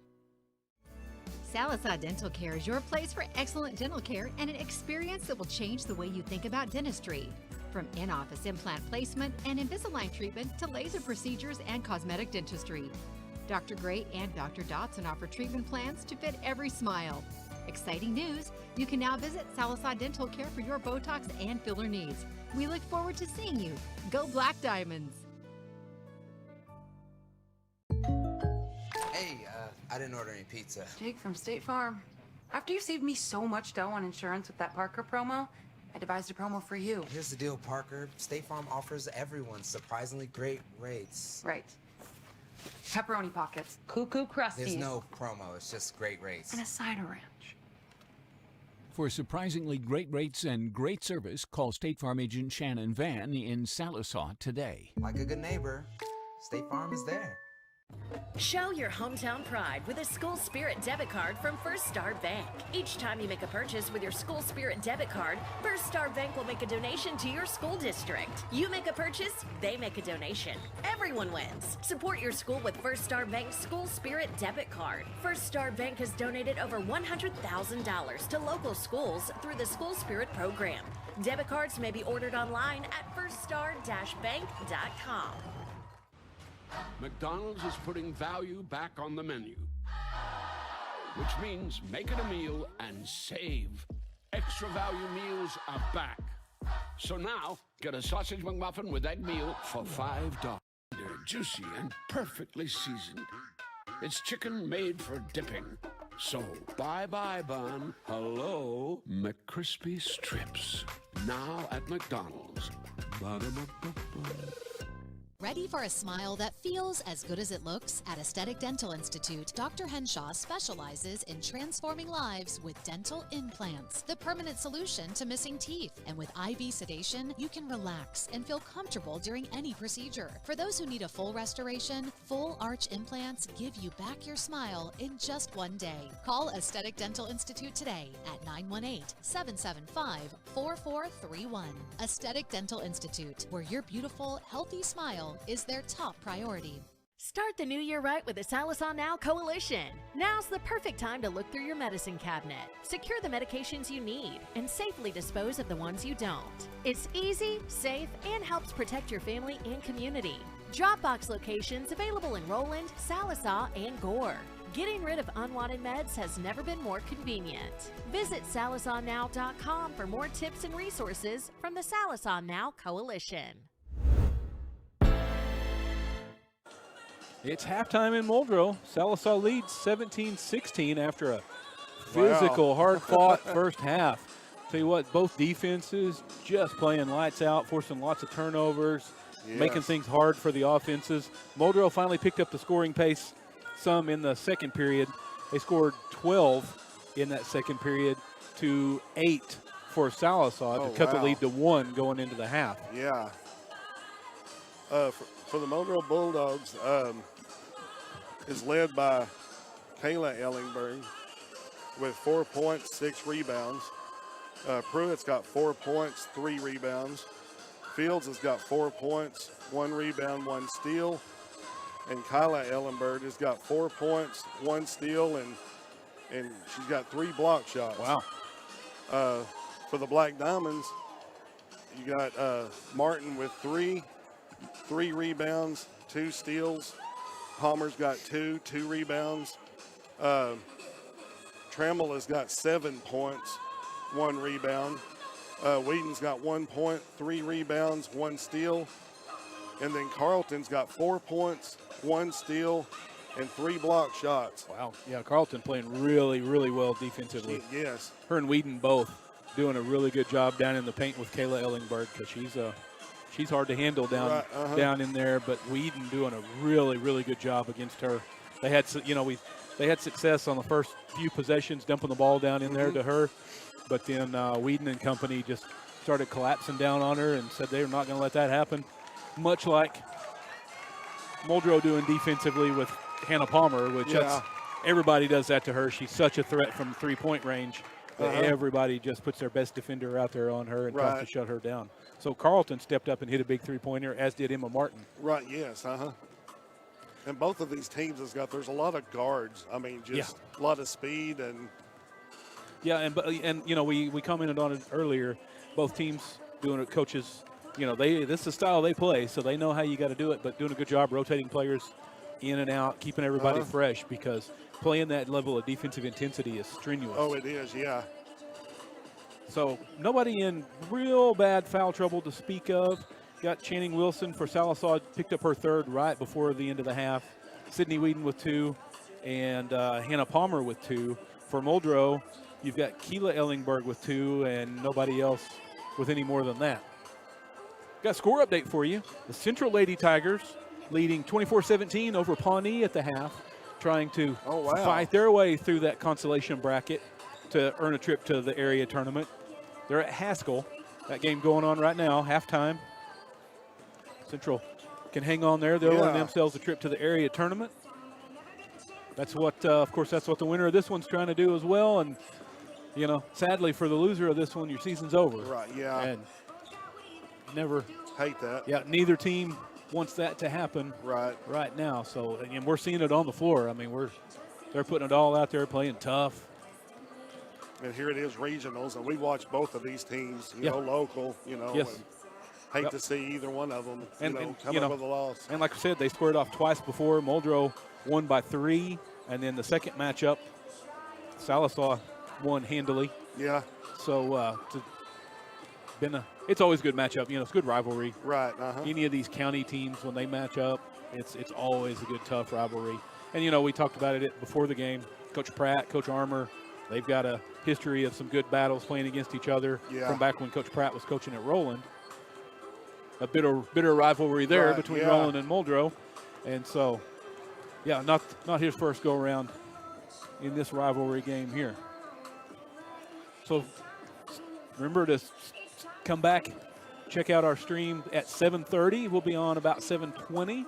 Sallisaw Dental Care is your place for excellent dental care and an experience that will change the way you think about dentistry. From in-office implant placement and Invisalign treatment to laser procedures and cosmetic dentistry. Dr. Gray and Dr. Dotson offer treatment plans to fit every smile. Exciting news! You can now visit Sallisaw Dental Care for your Botox and filler needs. We look forward to seeing you. Go Black Diamonds! Hey, I didn't order any pizza. Jake from State Farm. After you saved me so much dough on insurance with that Parker promo, I devised a promo for you. Here's the deal, Parker. State Farm offers everyone surprisingly great rates. Right. Pepperoni pockets, cuckoo crusties. There's no promo, it's just great rates. And a cider ranch. For surprisingly great rates and great service, call State Farm agent Shannon Van in Sallisaw today. Like a good neighbor, State Farm is there. Show your hometown pride with a School Spirit debit card from First Star Bank. Each time you make a purchase with your School Spirit debit card, First Star Bank will make a donation to your school district. You make a purchase, they make a donation. Everyone wins. Support your school with First Star Bank's School Spirit debit card. First Star Bank has donated over $100,000 to local schools through the School Spirit program. Debit cards may be ordered online at firststar-bank.com. McDonald's is putting value back on the menu, which means making a meal and save. Extra value meals are back. So now, get a sausage McMuffin with egg meal for $5. They're juicy and perfectly seasoned. It's chicken made for dipping. So, bye-bye bun, hello McCrispy strips. Now at McDonald's. Ba-da-ba-ba-ba. Ready for a smile that feels as good as it looks? At Aesthetic Dental Institute, Dr. Henshaw specializes in transforming lives with dental implants, the permanent solution to missing teeth. And with IV sedation, you can relax and feel comfortable during any procedure. For those who need a full restoration, full arch implants give you back your smile in just one day. Call Aesthetic Dental Institute today at 918-775-4431. Aesthetic Dental Institute, where your beautiful, healthy smile is their top priority. Start the new year right with the Sallisaw Now Coalition. Now's the perfect time to look through your medicine cabinet, secure the medications you need, and safely dispose of the ones you don't. It's easy, safe, and helps protect your family and community. Dropbox locations available in Roland, Sallisaw, and Gore. Getting rid of unwanted meds has never been more convenient. Visit SallisawNow.com for more tips and resources from the Sallisaw Now Coalition. It's halftime in Muldrow. Sallisaw leads 17-16 after a physical, hard-fought first half. Tell you what, both defenses just playing lights out, forcing lots of turnovers, making things hard for the offenses. Muldrow finally picked up the scoring pace some in the second period. They scored 12 in that second period to 8 for Sallisaw to cut the lead to 1 going into the half. Yeah. For the Muldrow Bulldogs, is led by Kayla Ellingberg with 4 points, 6 rebounds. Pruitt's got 4 points, 3 rebounds. Fields has got 4 points, 1 rebound, 1 steal. And Kyla Ellenberg has got 4 points, 1 steal, and she's got 3 block shots. Wow. For the Black Diamonds, you got Martin with 3 rebounds, 2 steals. Palmer's got 2 rebounds. Trammell has got 7 points, 1 rebound. Wheaton's got 1 point, 3 rebounds, 1 steal. And then Carlton's got 4 points, 1 steal, and 3 block shots. Wow. Yeah, Carlton playing really, really well defensively. Yes. Her and Wheaton both doing a really good job down in the paint with Kayla Ellingberg because she's hard to handle down in there. But Wheaton doing a really, really good job against her. They had they had success on the first few possessions dumping the ball down in there to her, but then Wheaton and company just started collapsing down on her and said they were not going to let that happen. Much like Muldrow doing defensively with Hannah Palmer, which everybody does that to her. She's such a threat from 3-point range that everybody just puts their best defender out there on her and tries to shut her down. So Carlton stepped up and hit a big 3-pointer, as did Emma Martin. Right, yes, And both of these teams there's a lot of guards. I mean, just a lot of speed and. Yeah, and we commented on it earlier. Both teams doing it. Coaches, this is the style they play, so they know how you got to do it. But doing a good job rotating players in and out, keeping everybody fresh because playing that level of defensive intensity is strenuous. Oh, it is, yeah. So nobody in real bad foul trouble to speak of. Got Channing Wilson for Sallisaw, picked up her 3rd right before the end of the half. Sydney Whedon with 2, and Hannah Palmer with 2. For Muldrow, you've got Keela Ellingberg with 2, and nobody else with any more than that. Got a score update for you. The Central Lady Tigers leading 24-17 over Pawnee at the half, trying to fight their way through that consolation bracket to earn a trip to the area tournament. They're at Haskell. That game going on right now, halftime. Central can hang on there. They'll earn themselves a trip to the area tournament. That's what, of course, that's what the winner of this one's trying to do as well. And, sadly for the loser of this one, your season's over. Right, yeah. And never hate that. Yeah, neither team wants that to happen right now. So, and we're seeing it on the floor. I mean, they're putting it all out there, playing tough. And here it is, regionals, and we watch both of these teams, local, Yes. And hate to see either one of them, come up with a loss. And like I said, they squared off twice before. Muldrow won by 3, and then the second matchup, Sallisaw won handily. Yeah. So it's always a good matchup. It's a good rivalry. Right. Any of these county teams, when they match up, it's always a good, tough rivalry. And, we talked about it before the game. Coach Pratt, Coach Armour, they've got a history of some good battles playing against each other from back when Coach Pratt was coaching at Roland. A bitter rivalry there between Roland and Muldrow. And so, not his first go-around in this rivalry game here. So remember to come back, check out our stream at 7:30. We'll be on about 7:20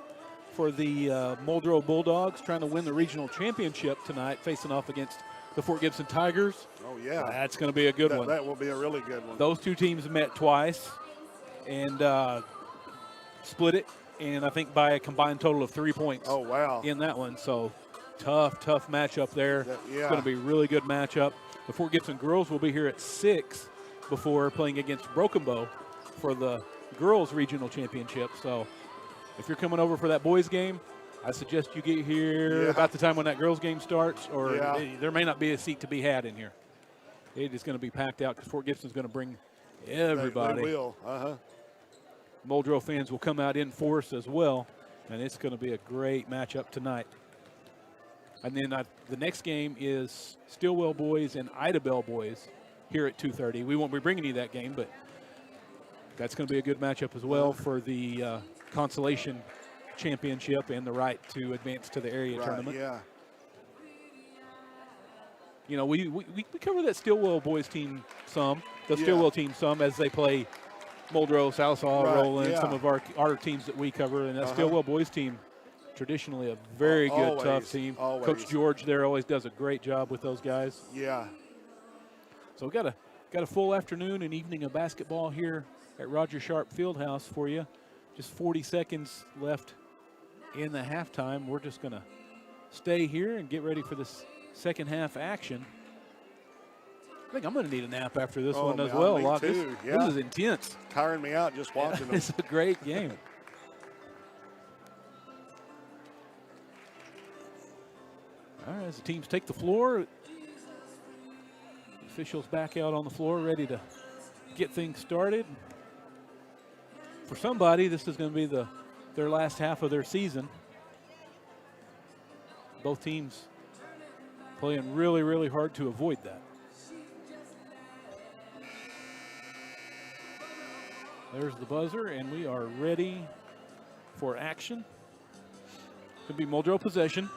for the Muldrow Bulldogs trying to win the regional championship tonight, facing off against the Fort Gibson Tigers. Oh, yeah. That's going to be a good one. That will be a really good one. Those two teams met twice and split it, and I think by a combined total of 3 points. Oh, wow. In that one. So tough matchup there. It's going to be a really good matchup. The Fort Gibson girls will be here at 6 before playing against Broken Bow for the girls regional championship. So if you're coming over for that boys game, I suggest you get here about the time when that girls game starts, or there may not be a seat to be had in here. It is going to be packed out because Fort Gibson's going to bring everybody. They will. Muldrow fans will come out in force as well, and it's going to be a great matchup tonight. And then the next game is Stillwell boys and Idabel boys here at 2:30. We won't be bringing you that game, but that's going to be a good matchup as well for the consolation championship and the right to advance to the area tournament. Yeah. You know, we cover that Stillwell boys team some, the Stillwell team some, as they play Muldrow, Sallisaw, Roland, some of our teams that we cover. And that Stillwell boys team, traditionally a very good, tough team. Always. Coach George there always does a great job with those guys. Yeah. So we got a full afternoon and evening of basketball here at Roger Sharp Fieldhouse for you. Just 40 seconds left in the halftime. We're just going to stay here and get ready for this second half action. I think I'm going to need a nap after this one as well. Me too. This is intense. Tiring me out just watching them. It's a great game. All right, as the teams take the floor, the officials back out on the floor ready to get things started. For somebody, this is going to be their last half of their season. Both teams playing really, really hard to avoid that. There's the buzzer, and we are ready for action. Could be Muldrow possession.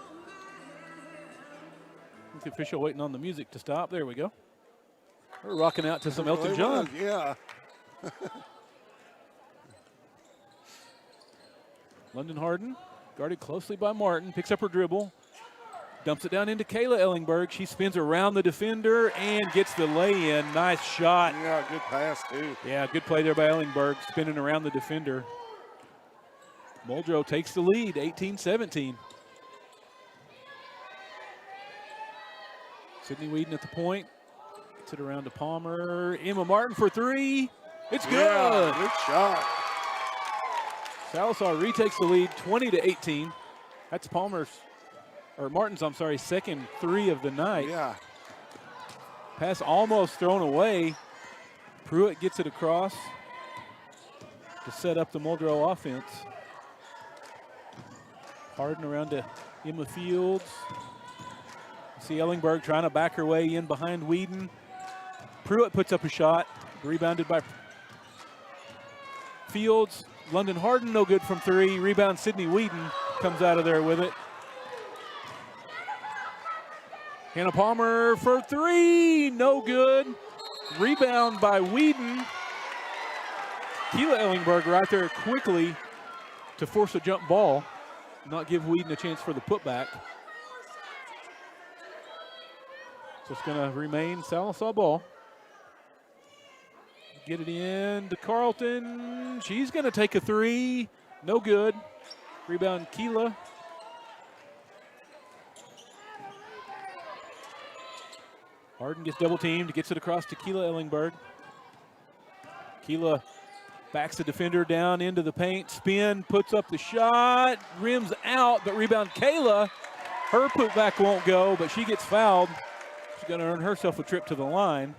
With the official waiting on the music to stop. There we go. We're rocking out to some Elton John. Yeah. London Harden, guarded closely by Martin, picks up her dribble, dumps it down into Kayla Ellingberg. She spins around the defender and gets the lay-in. Nice shot. Yeah, good pass, too. Yeah, good play there by Ellingberg, spinning around the defender. Muldrow takes the lead, 18-17. Sydney Whedon at the point. Gets it around to Palmer. Emma Martin for three. It's good. Yeah, good shot. Sallisaw retakes the lead, 20-18. That's Martin's, second three of the night. Yeah. Pass almost thrown away. Pruitt gets it across to set up the Muldrow offense. Harden around to Emma Fields. See Ellingberg trying to back her way in behind Whedon. Pruitt puts up a shot, rebounded by Fields. London Harden, no good from three. Rebound, Sydney Whedon comes out of there with it. Hannah Palmer for three, no good. Rebound by Whedon. Keela Ellingberg right there quickly to force a jump ball, not give Whedon a chance for the putback. So it's going to remain Sallisaw ball. Get it in to Carlton. She's going to take a three. No good. Rebound, Keela. Harden gets double teamed, gets it across to Keela Ellingberg. Keela backs the defender down into the paint. Spin, puts up the shot. Rims out, but rebound Kayla. Her putback won't go, but she gets fouled. She's going to earn herself a trip to the line.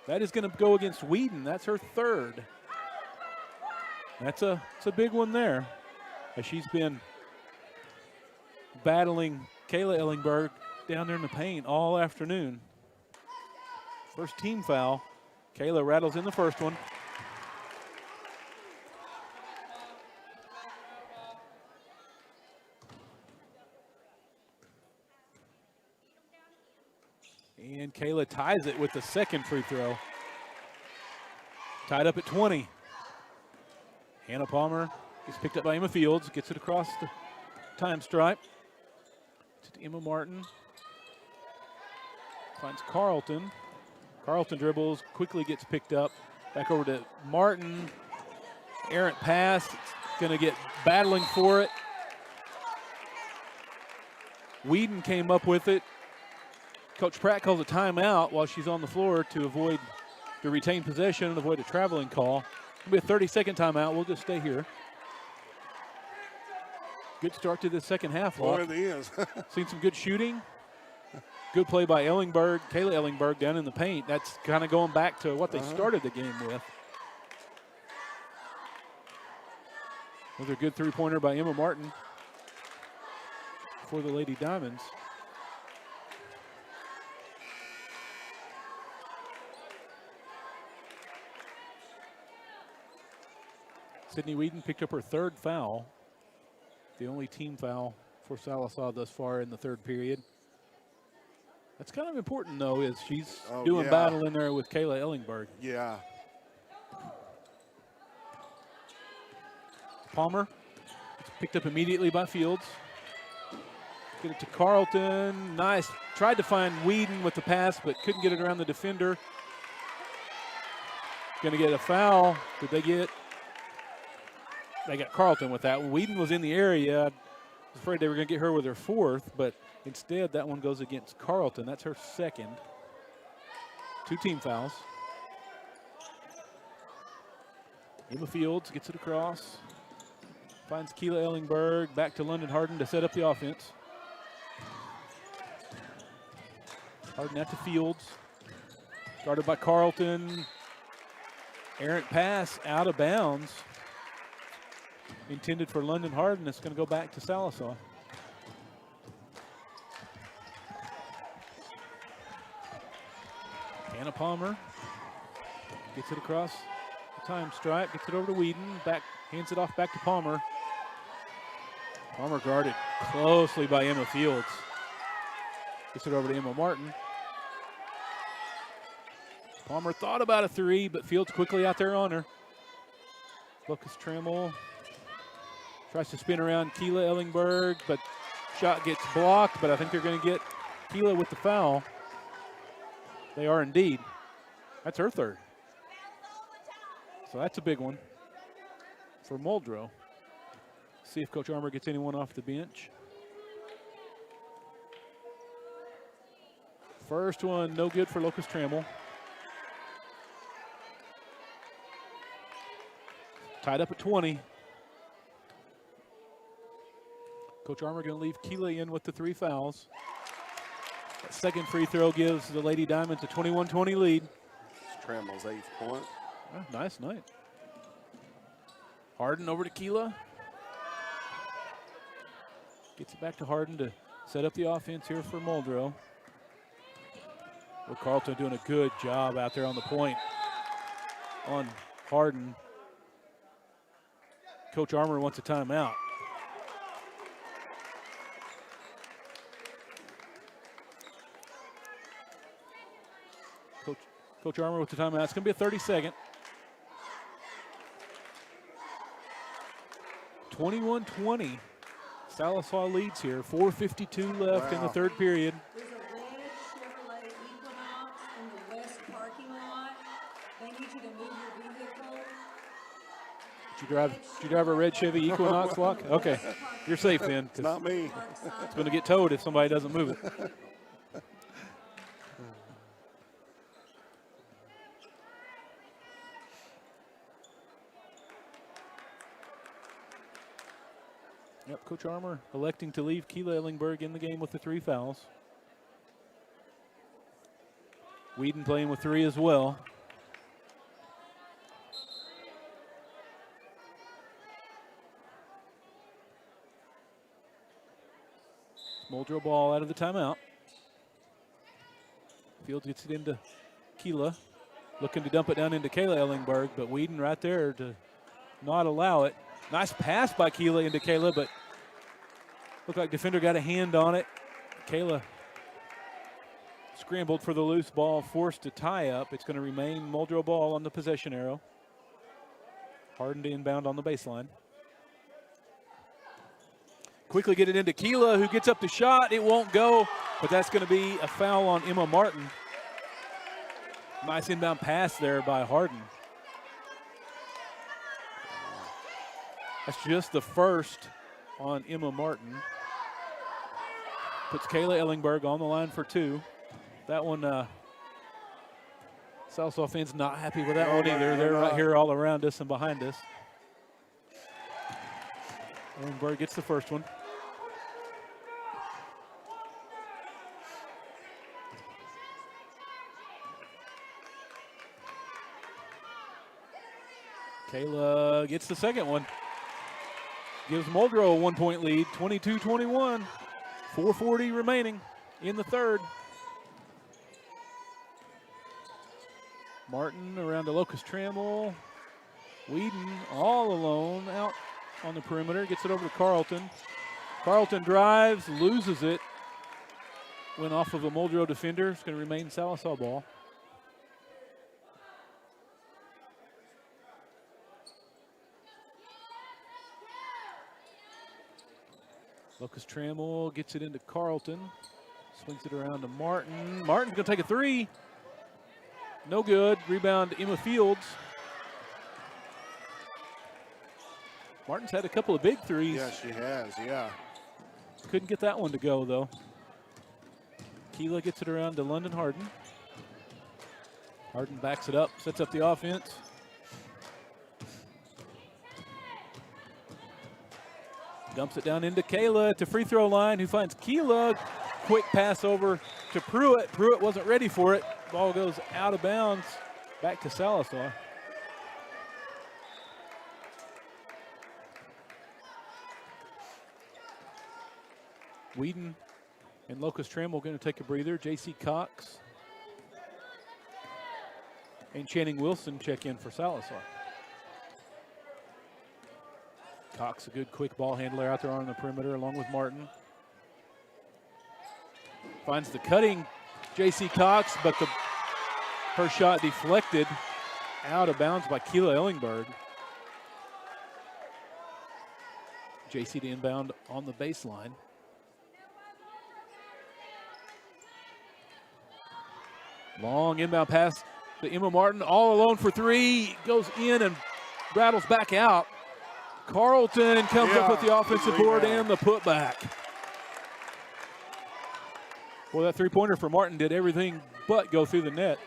That is going to go against Whedon. That's her third. It's a big one there, as she's been battling Kayla Ellingberg down there in the paint all afternoon. First team foul. Kayla rattles in the first one. And Kayla ties it with the second free throw. Tied up at 20. Hannah Palmer is picked up by Emma Fields, gets it across the time stripe. To Emma Martin. Finds Carlton. Carlton dribbles, quickly gets picked up. Back over to Martin. Errant pass, going to get battling for it. Whedon came up with it. Coach Pratt calls a timeout while she's on the floor to retain possession and avoid a traveling call. It'll be a 30-second timeout. We'll just stay here. Good start to the second half. Boy, it is. Seen some good shooting. Good play by Ellingberg, Kayla Ellingberg down in the paint. That's kind of going back to what they started the game with. Another good three-pointer by Emma Martin for the Lady Diamonds. Sydney Whedon picked up her 3rd foul, the only team foul for Sallisaw thus far in the 3rd period. That's kind of important, though, is she's doing battle in there with Kayla Ellingberg. Yeah. Palmer, it's picked up immediately by Fields. Get it to Carlton. Nice. Tried to find Whedon with the pass, but couldn't get it around the defender. Going to get a foul. Did they get? They got Carlton with that one. Whedon was in the area. I was afraid they were going to get her with her 4th, but instead that one goes against Carlton. That's her 2nd. 2 team fouls. Emma Fields gets it across. Finds Keela Ellingberg. Back to London Harden to set up the offense. Harden out to Fields. Guarded by Carlton. Errant pass out of bounds. Intended for London Harden. It's going to go back to Sallisaw. Anna Palmer gets it across the time stripe. Gets it over to Whedon. Back, hands it off back to Palmer. Palmer guarded closely by Emma Fields. Gets it over to Emma Martin. Palmer thought about a 3, but Fields quickly out there on her. Lucas Trammell tries to spin around Keela Ellingberg, but shot gets blocked, but I think they're going to get Keela with the foul. They are indeed. That's her 3rd. So that's a big one for Muldrow. See if Coach Armour gets anyone off the bench. First one, no good for Lucas Trammell. Tied up at 20. Coach Armour going to leave Keela in with the 3 fouls. That 2nd free throw gives the Lady Diamonds a 21-20 lead. It's Trammell's 8th point. Oh, nice night. Harden over to Keela. Gets it back to Harden to set up the offense here for Muldrow. Well, Carlton doing a good job out there on the point on Harden. Coach Armour wants a timeout. Coach Armour with the timeout. It's going to be a 30-second. 21-20. Sallisaw leads here. 4:52 left in the 3rd period. There's a red Chevrolet Equinox in the west parking lot. They need you to move your vehicle. Did you drive a red Chevy Equinox lock? Okay, you're safe then. It's not me. It's going to get towed if somebody doesn't move it. Yep, Coach Armour electing to leave Keela Ellingberg in the game with the 3 fouls. Whedon playing with 3 as well. Muldrow ball out of the timeout. Fields gets it into Keela. Looking to dump it down into Kayla Ellingberg, but Whedon right there to not allow it. Nice pass by Keela into Kayla, but looked like defender got a hand on it. Kayla scrambled for the loose ball, forced to tie up. It's going to remain Muldrow ball on the possession arrow. Harden to inbound on the baseline. Quickly get it into Keela, who gets up the shot. It won't go, but that's going to be a foul on Emma Martin. Nice inbound pass there by Harden. That's just the first on Emma Martin. Puts Kayla Ellingberg on the line for 2. That one, Sallisaw fans not happy with that one either. They're right here all around us and behind us. Ellingberg gets the first one. Kayla gets the second one. Gives Muldrow a 1-point lead, 22-21. 4:40 remaining in the 3rd. Martin around to Lucas Trammell. Whedon all alone out on the perimeter, gets it over to Carlton. Carlton drives, loses it. Went off of a Muldrow defender. It's going to remain Sallisaw ball. Lucas Trammell gets it into Carlton. Swings it around to Martin. Martin's going to take a three. No good. Rebound Emma Fields. Martin's had a couple of big threes. Yeah, she has, yeah. Couldn't get that one to go, though. Keela gets it around to London Harden. Harden backs it up, sets up the offense. Dumps it down into Kayla at the free throw line, who finds Keela. Quick pass over to Pruitt. Pruitt wasn't ready for it. Ball goes out of bounds, back to Sallisaw. Whedon and Locust Trammell going to take a breather. J.C. Cox and Channing Wilson check in for Sallisaw. Cox, a good quick ball handler out there on the perimeter along with Martin. Finds the cutting J.C. Cox, but her shot deflected out of bounds by Keela Ellingberg. J.C. to inbound on the baseline. Long inbound pass to Emma Martin, all alone for three. Goes in and rattles back out. Carlton comes up with the offensive board and the putback. Well, that three-pointer for Martin did everything but go through the net.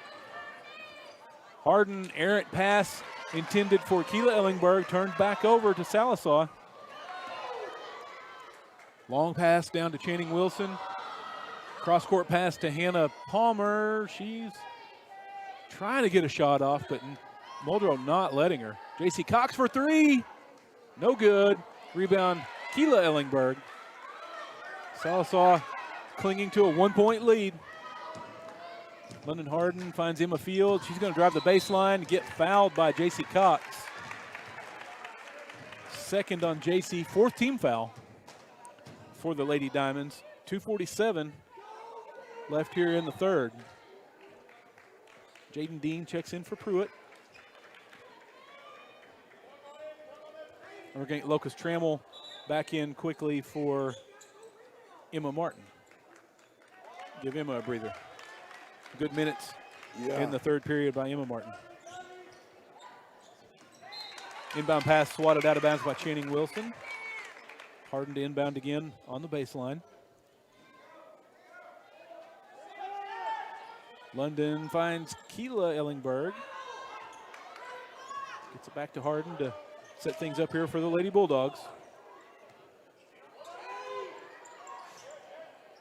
Harden, errant pass intended for Keela Ellingberg, turned back over to Sallisaw. Long pass down to Channing Wilson. Cross-court pass to Hannah Palmer. She's trying to get a shot off, but Muldrow not letting her. J.C. Cox for three. No good. Rebound, Keela Ellingberg. Sallisaw clinging to a one-point lead. London Harden finds Emma Fields. She's going to drive the baseline, get fouled by J.C. Cox. Second on J.C., fourth team foul for the Lady Diamonds. 2:47 left here in the third. Jaden Dean checks in for Pruitt. And we're getting Locust Trammell back in quickly for Emma Martin. Give Emma a breather. Good minutes in the third period by Emma Martin. Inbound pass swatted out of bounds by Channing Wilson. Harden to inbound again on the baseline. London finds Keela Ellingberg. Gets it back to Harden to set things up here for the Lady Bulldogs.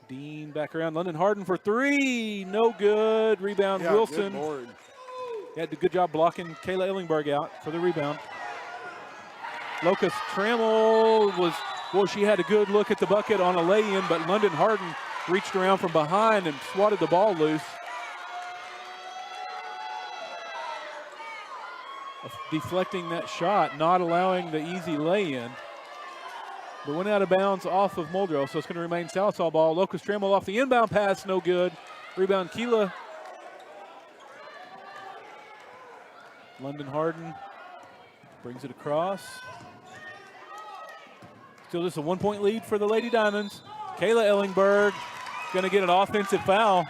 Dean back around. London Harden for three. No good. Rebound Wilson. He had a good job blocking Kayla Ellingberg out for the rebound. Locust Trammell she had a good look at the bucket on a lay-in, but London Harden reached around from behind and swatted the ball loose. Deflecting that shot, not allowing the easy lay-in. But went out of bounds off of Muldrow, so it's going to remain Sallisaw ball. Locust Trammell off the inbound pass, no good. Rebound Keela. London Harden brings it across. Still just a one-point lead for the Lady Diamonds. Kayla Ellingberg going to get an offensive foul.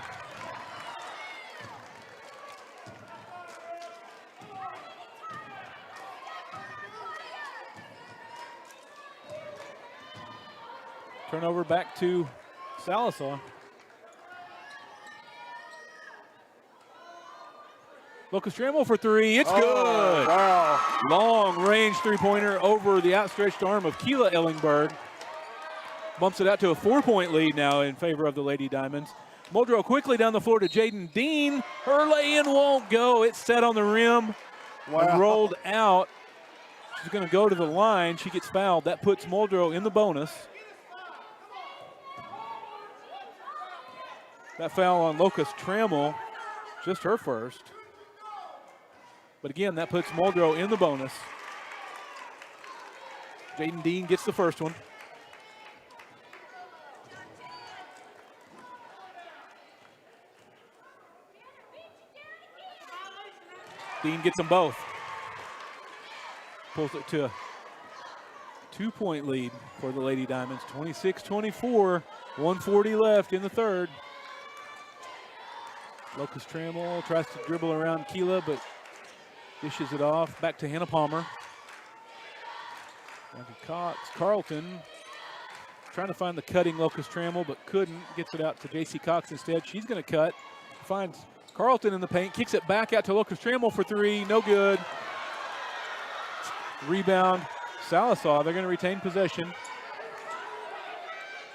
Turnover back to Sallisaw. Locust Trammell for three. It's good. Wow. Long range three-pointer over the outstretched arm of Keela Ellingberg. Bumps it out to a 4-point lead now in favor of the Lady Diamonds. Muldrow quickly down the floor to Jaden Dean. Her lay-in won't go. It's set on the rim and rolled out. She's going to go to the line. She gets fouled. That puts Muldrow in the bonus. That foul on Locust Trammell, just her first. But again, that puts Muldrow in the bonus. Jaden Dean gets the first one. Dean gets them both. Pulls it to a 2-point lead for the Lady Diamonds. 26-24, 1:40 left in the third. Locust Trammell tries to dribble around Keela, but dishes it off. Back to Hannah Palmer. Down to Cox. Carlton trying to find the cutting Locust Trammell, but couldn't. Gets it out to J.C. Cox instead. She's going to cut. Finds Carlton in the paint. Kicks it back out to Locust Trammell for three. No good. Rebound. Sallisaw. They're going to retain possession.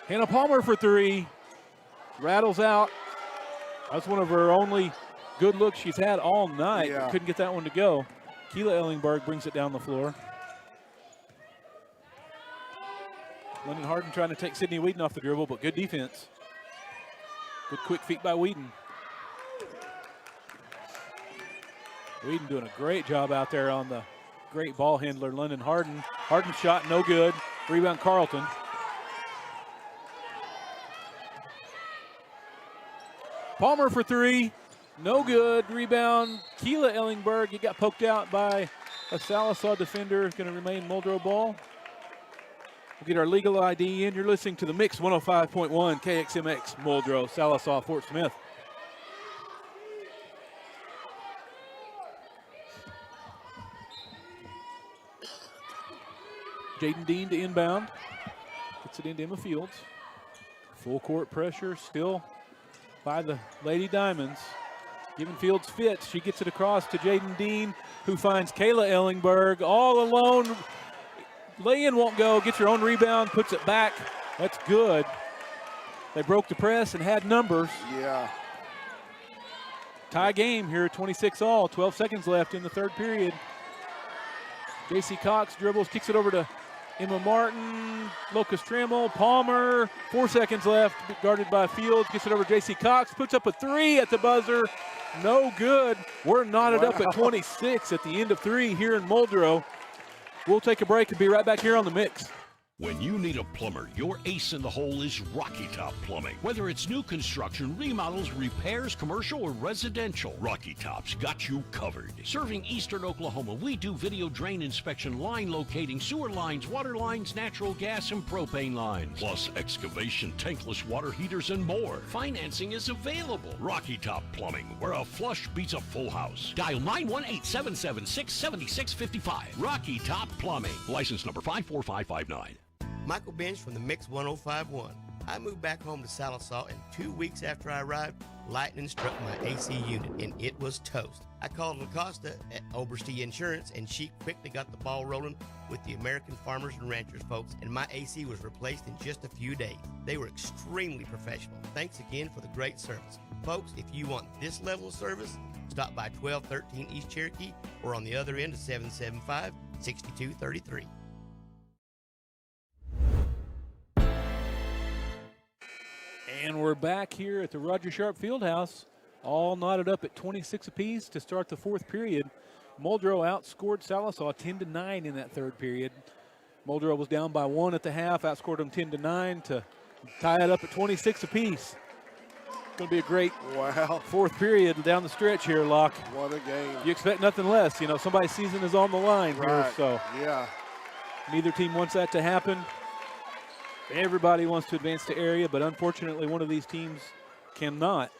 Hannah Palmer for three. Rattles out. That's one of her only good looks she's had all night. Yeah. Couldn't get that one to go. Keela Ellingberg brings it down the floor. London Harden trying to take Sydney Whedon off the dribble, but good defense. Good quick feet by Whedon. Whedon doing a great job out there on the great ball handler, London Harden. Harden's shot, no good. Rebound, Carlton. Palmer for three, no good. Rebound, Keela Ellingberg. It got poked out by a Sallisaw defender. Going to remain Muldrow ball. We'll get our legal ID in. You're listening to the Mix 105.1 KXMX Muldrow, Sallisaw, Fort Smith. Jaden Dean to inbound. Gets it into Emma Fields. Full court pressure still by the Lady Diamonds. Giving Fields fits. She gets it across to Jaden Dean, who finds Kayla Ellingberg all alone. Lay-in won't go. Gets her own rebound, puts it back. That's good. They broke the press and had numbers. Yeah. Tie game here, 26-all. 12 seconds left in the third period. J.C. Cox dribbles, kicks it over to Emma Martin, Locust Trammell, Palmer, 4 seconds left, guarded by Fields, gets it over to J.C. Cox, puts up a three at the buzzer, no good. We're knotted up at 26 at the end of three here in Muldrow. We'll take a break and be right back here on The Mix. When you need a plumber, your ace in the hole is Rocky Top Plumbing. Whether it's new construction, remodels, repairs, commercial, or residential, Rocky Top's got you covered. Serving eastern Oklahoma, we do video drain inspection, line locating, sewer lines, water lines, natural gas, and propane lines. Plus excavation, tankless water heaters, and more. Financing is available. Rocky Top Plumbing, where a flush beats a full house. Dial 918-776-7655. Rocky Top Plumbing. License number 54559. Michael Bench from the Mix 105.1. I moved back home to Sallisaw, and 2 weeks after I arrived, lightning struck my AC unit, and it was toast. I called LaCosta at Oberste Insurance, and she quickly got the ball rolling with the American Farmers and Ranchers folks, and my AC was replaced in just a few days. They were extremely professional. Thanks again for the great service. Folks, if you want this level of service, stop by 1213 East Cherokee or on the other end of 775-6233. And we're back here at the Roger Sharp Fieldhouse, all knotted up at 26 apiece to start the fourth period. Muldrow outscored Sallisaw 10-9 in that third period. Muldrow was down by 1 at the half, outscored them 10-9 to tie it up at 26 apiece. It's going to be a great fourth period down the stretch here, Locke. What a game. You expect nothing less. You know, somebody's season is on the line here, so yeah. Neither team wants that to happen. Everybody wants to advance to area, but unfortunately one of these teams cannot.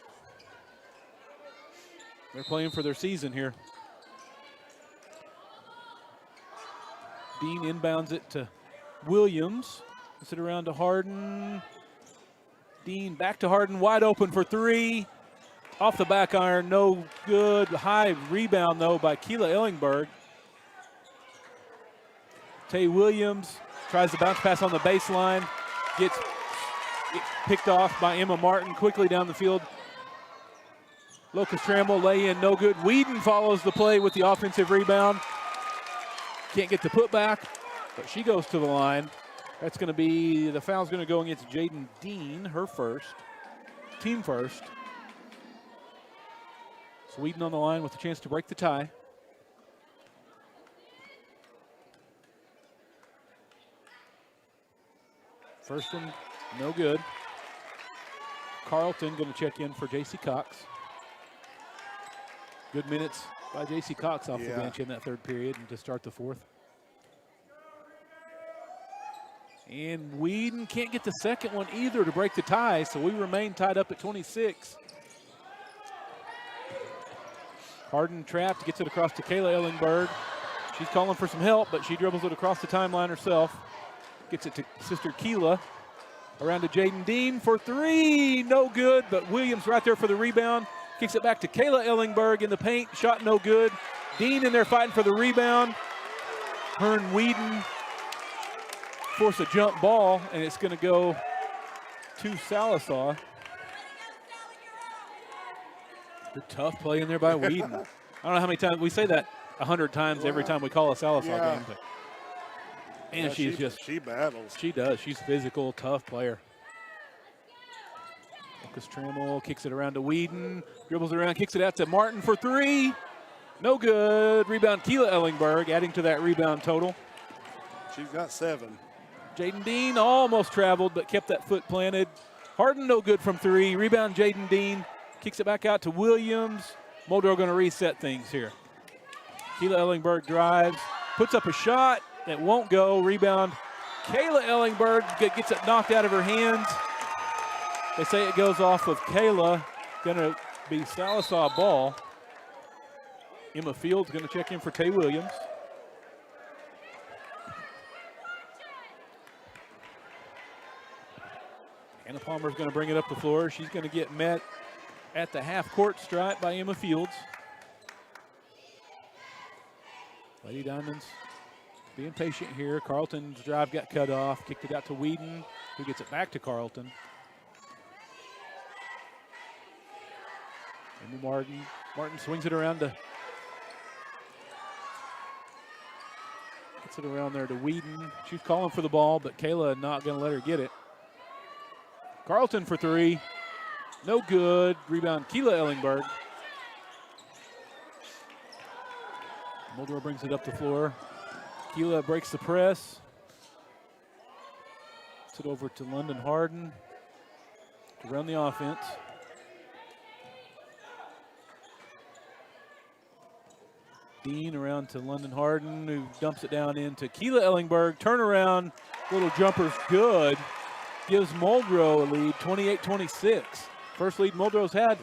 They're playing for their season here. Dean inbounds it to Williams. Puts it around to Harden. Dean back to Harden, wide open for three. Off the back iron, no good. High rebound, though, by Keela Ellingberg. Tay Williams tries to bounce pass on the baseline. Gets picked off by Emma Martin quickly down the field. Locust Trammell lay in, no good. Whedon follows the play with the offensive rebound. Can't get the putback, but she goes to the line. That's going to be, the foul's going to go against Jaden Dean, her first, team first. So Whedon on the line with a chance to break the tie. First one, no good. Carlton going to check in for J.C. Cox. Good minutes by J.C. Cox off the bench in that third period and to start the fourth. And Whedon can't get the second one either to break the tie, so we remain tied up at 26. Harden trapped, gets it across to Kayla Ellingberg. She's calling for some help, but she dribbles it across the timeline herself. Gets it to sister Keela. Around to Jaden Dean for three, no good, but Williams right there for the rebound. Kicks it back to Kayla Ellingberg in the paint, shot no good. Dean in there fighting for the rebound. Her and Whedon force a jump ball, and it's going to go to Sallisaw. Good tough play in there by Whedon. I don't know how many times we say that 100 times every time we call a Sallisaw game, but man, she battles. She does. She's physical, tough player. Lucas Trammell kicks it around to Whedon, dribbles around, kicks it out to Martin for three. No good. Rebound, Keela Ellingberg, adding to that rebound total. She's got 7. Jaden Dean almost traveled, but kept that foot planted. Harden, no good from three. Rebound, Jaden Dean. Kicks it back out to Williams. Muldrow going to reset things here. Keela Ellingberg drives, puts up a shot that won't go. Rebound, Kayla Ellingberg gets it knocked out of her hands. They say it goes off of Kayla. Going to be Sallisaw ball. Emma Fields going to check in for Tay Williams. Hannah Palmer's going to bring it up the floor. She's going to get met at the half-court stripe by Emma Fields. Lady Diamonds being patient here. Carlton's drive got cut off. Kicked it out to Whedon, who gets it back to Carlton. And Martin swings it around to, gets it around there to Whedon. She's calling for the ball, but Kayla not going to let her get it. Carlton for three. No good. Rebound, Keela Ellingberg. Muldrow brings it up the floor. Keela breaks the press. Puts it over to London Harden to run the offense. Dean around to London Harden, who dumps it down into Keela Ellingberg. Turnaround, little jumper's good. Gives Muldrow a lead, 28-26. First lead Muldrow's had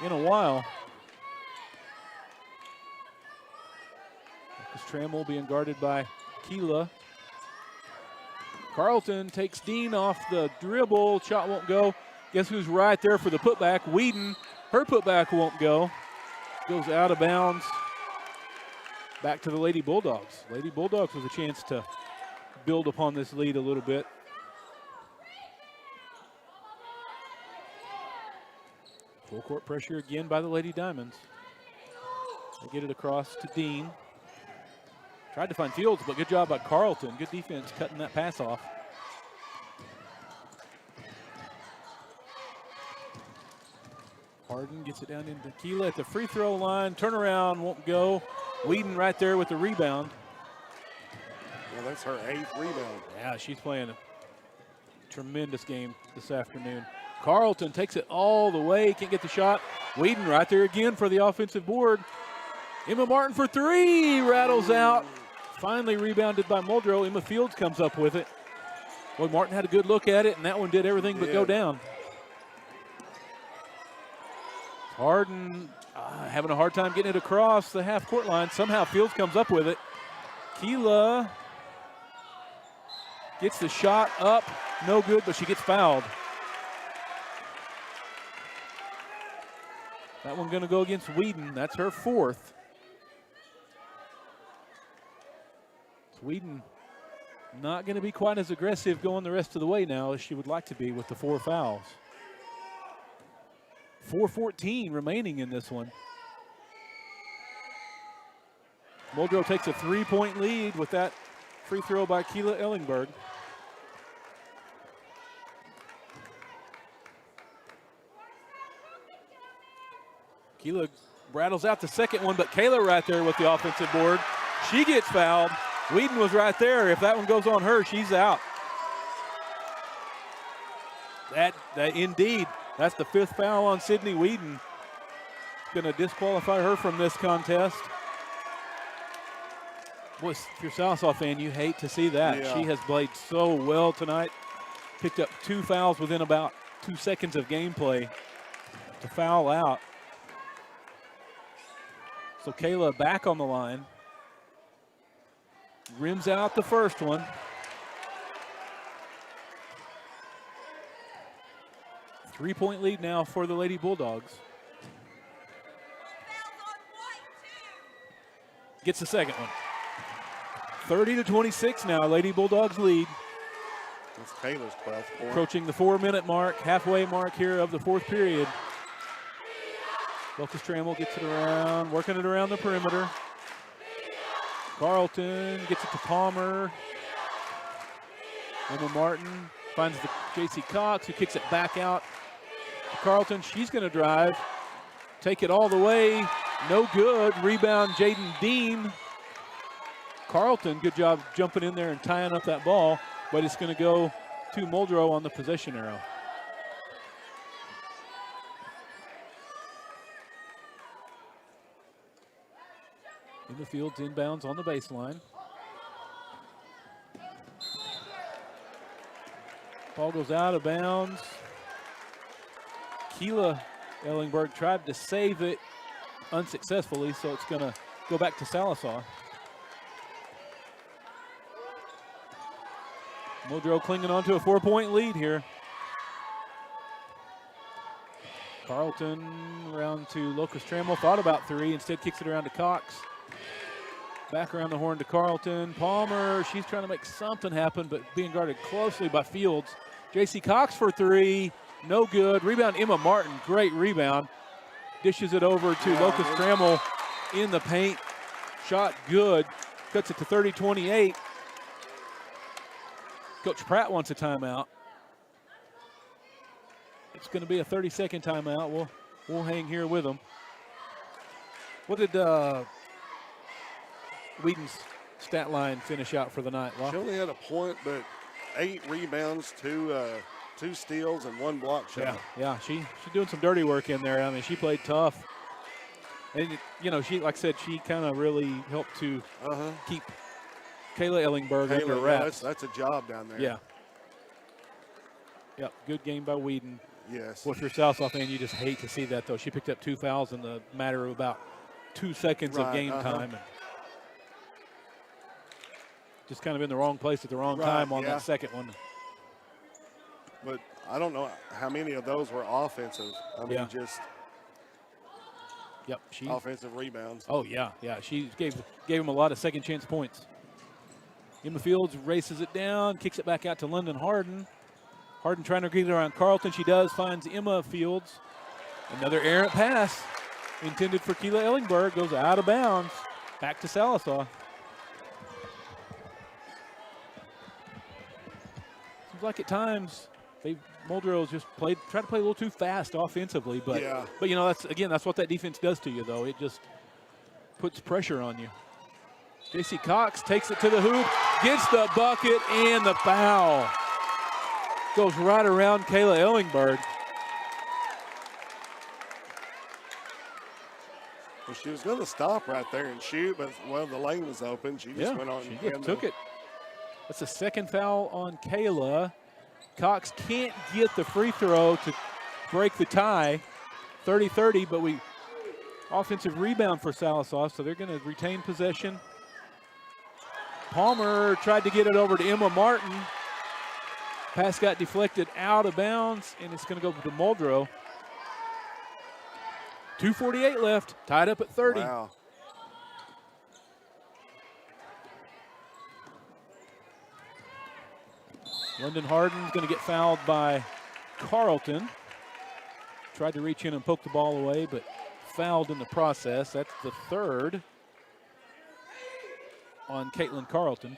in a while. Lucas Trammell being guarded by Keela. Carlton takes Dean off the dribble. Shot won't go. Guess who's right there for the putback? Whedon. Her putback won't go. Goes out of bounds. Back to the Lady Bulldogs. Lady Bulldogs with a chance to build upon this lead a little bit. Full court pressure again by the Lady Diamonds. They get it across to Dean. Tried to find Fields, but good job by Carlton. Good defense cutting that pass off. Harden gets it down into Keela at the free throw line. Turnaround won't go. Whedon right there with the rebound. Well, that's her 8th rebound. Yeah, she's playing a tremendous game this afternoon. Carlton takes it all the way, can't get the shot. Whedon right there again for the offensive board. Emma Martin for three, rattles out. Finally rebounded by Muldrow. Emma Fields comes up with it. Boy, Martin had a good look at it, and that one did everything but go down. Harden having a hard time getting it across the half-court line. Somehow Fields comes up with it. Keela gets the shot up, no good, but she gets fouled. That one going to go against Whedon. That's her 4th. Whedon not going to be quite as aggressive going the rest of the way now as she would like to be with the 4 fouls. 4:14 remaining in this one. Muldrow takes a 3-point lead with that free throw by Keela Ellingberg. Keela rattles out the second one, but Kayla right there with the offensive board. She gets fouled. Whedon was right there. If that one goes on her, she's out. That indeed, that's the 5th foul on Sydney Whedon. Going to disqualify her from this contest. Boy, if you're a Sallisaw fan, you hate to see that. Yeah. She has played so well tonight. Picked up 2 fouls within about 2 seconds of gameplay to foul out. So Kayla back on the line. Rims out the first one. Three-point lead now for the Lady Bulldogs. Gets the second one. 30-26 now, Lady Bulldogs lead. That's Kayla's 12th point. Approaching the 4-minute mark, halfway mark here of the 4th period. Locust Trammell gets it around, working it around the perimeter. Carlton gets it to Palmer. Emma Martin finds the J.C. Cox, who kicks it back out to Carlton. She's going to drive, take it all the way. No good. Rebound, Jaden Dean. Carlton, good job jumping in there and tying up that ball, but it's going to go to Muldrow on the possession arrow. In the field, inbounds on the baseline. Ball goes out of bounds. Keela Ellingberg tried to save it unsuccessfully, so it's going to go back to Sallisaw. Muldrow clinging on to a 4-point lead here. Carlton around to Locust Trammell, thought about 3, instead kicks it around to Cox. Back around the horn to Carlton. Palmer, she's trying to make something happen, but being guarded closely by Fields. J.C. Cox for 3, no good. Rebound, Emma Martin, great rebound. Dishes it over to Locust Trammell in the paint. Shot good, cuts it to 30-28. Coach Pratt wants a timeout. It's going to be a 30-second timeout. We'll hang here with them. What did Whedon's stat line finish out for the night? She only had a point, but 8 rebounds, 2 steals, and 1 block shot. Yeah, she's doing some dirty work in there. I mean, she played tough. And, you know, she, like I said, she kind of really helped to keep Kayla Ellingberg under wraps. That's a job down there. Yeah. Yep, good game by Whedon. Yes. Well, if you're a Sallisaw fan, you just hate to see that, though. She picked up 2 fouls in the matter of about 2 seconds of game time. And just kind of in the wrong place at the wrong time on that second one. But I don't know how many of those were offensive. I mean, just offensive rebounds. Oh, yeah. She gave him a lot of second chance points. Emma Fields races it down, kicks it back out to London Harden. Harden trying to get it around Carlton. She does, finds Emma Fields. Another errant pass intended for Keela Ellingberg, goes out of bounds. Back to Sallisaw. Seems like at times Muldrow's just tried to play a little too fast offensively, but you know, that's what that defense does to you, though. It just puts pressure on you. J.C. Cox takes it to the hoop, gets the bucket and the foul. Goes right around Kayla Ellingberg. Well, she was going to stop right there and shoot, but the lane was open. She just went on. She just took it. That's the second foul on Kayla. Cox can't get the free throw to break the tie. 30-30, but offensive rebound for Sallisaw, so they're going to retain possession. Palmer tried to get it over to Emma Martin. Pass got deflected out of bounds, and it's going to go to Muldrow. 2:48 left, tied up at 30. Wow. London Harden's going to get fouled by Carlton. Tried to reach in and poke the ball away, but fouled in the process. That's the 3rd on Caitlin Carlton.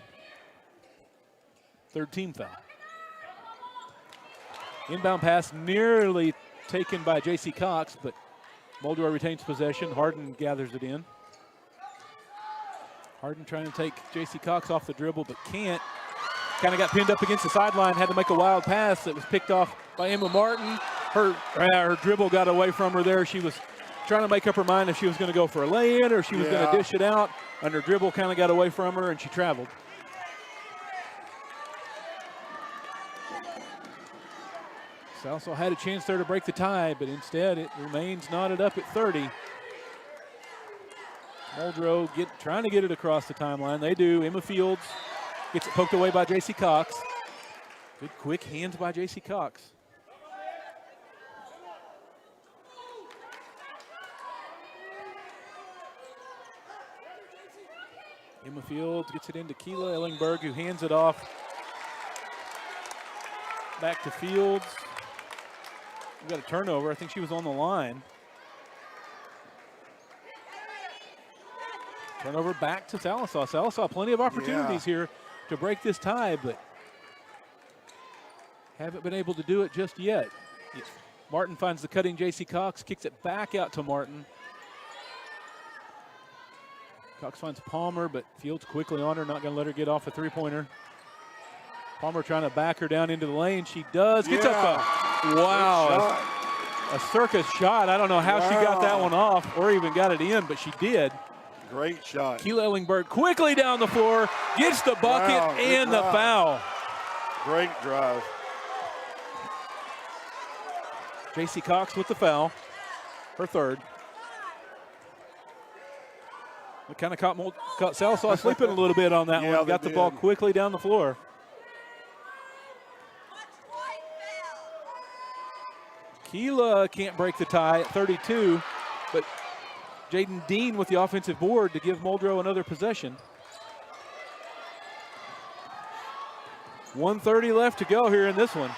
3rd team foul. Inbound pass nearly taken by J.C. Cox, but Muldrow retains possession. Harden gathers it in. Harden trying to take J.C. Cox off the dribble, but can't. Kind of got pinned up against the sideline, had to make a wild pass that was picked off by Emma Martin. Her dribble got away from her there. She was trying to make up her mind if she was going to go for a lay-in or she was going to dish it out, and her dribble kind of got away from her, and she traveled. Sallisaw had a chance there to break the tie, but instead it remains knotted up at 30. Muldrow trying to get it across the timeline. They do. Emma Fields gets it poked away by J.C. Cox. Good quick hands by J.C. Cox. Emma Fields gets it into Keela Ellingberg, who hands it off back to Fields. We've got a turnover. I think she was on the line. Turnover back to Sallisaw. Sallisaw, plenty of opportunities here to break this tie, but haven't been able to do it just yet. Martin finds the cutting J.C. Cox, kicks it back out to Martin. Cox finds Palmer, but Fields quickly on her, not going to let her get off a three-pointer. Palmer trying to back her down into the lane. She does. Gets up a circus shot. I don't know how she got that one off or even got it in, but she did. Great shot. Keela Ellingberg quickly down the floor, gets the bucket and the foul. Great drive. J.C. Cox with the foul, her third. It kind of caught Sallisaw sleeping a little bit on that one. Got the ball quickly down the floor. Keela can't break the tie at 32, but Jaden Dean with the offensive board to give Muldrow another possession. 1:30 left to go here in this one.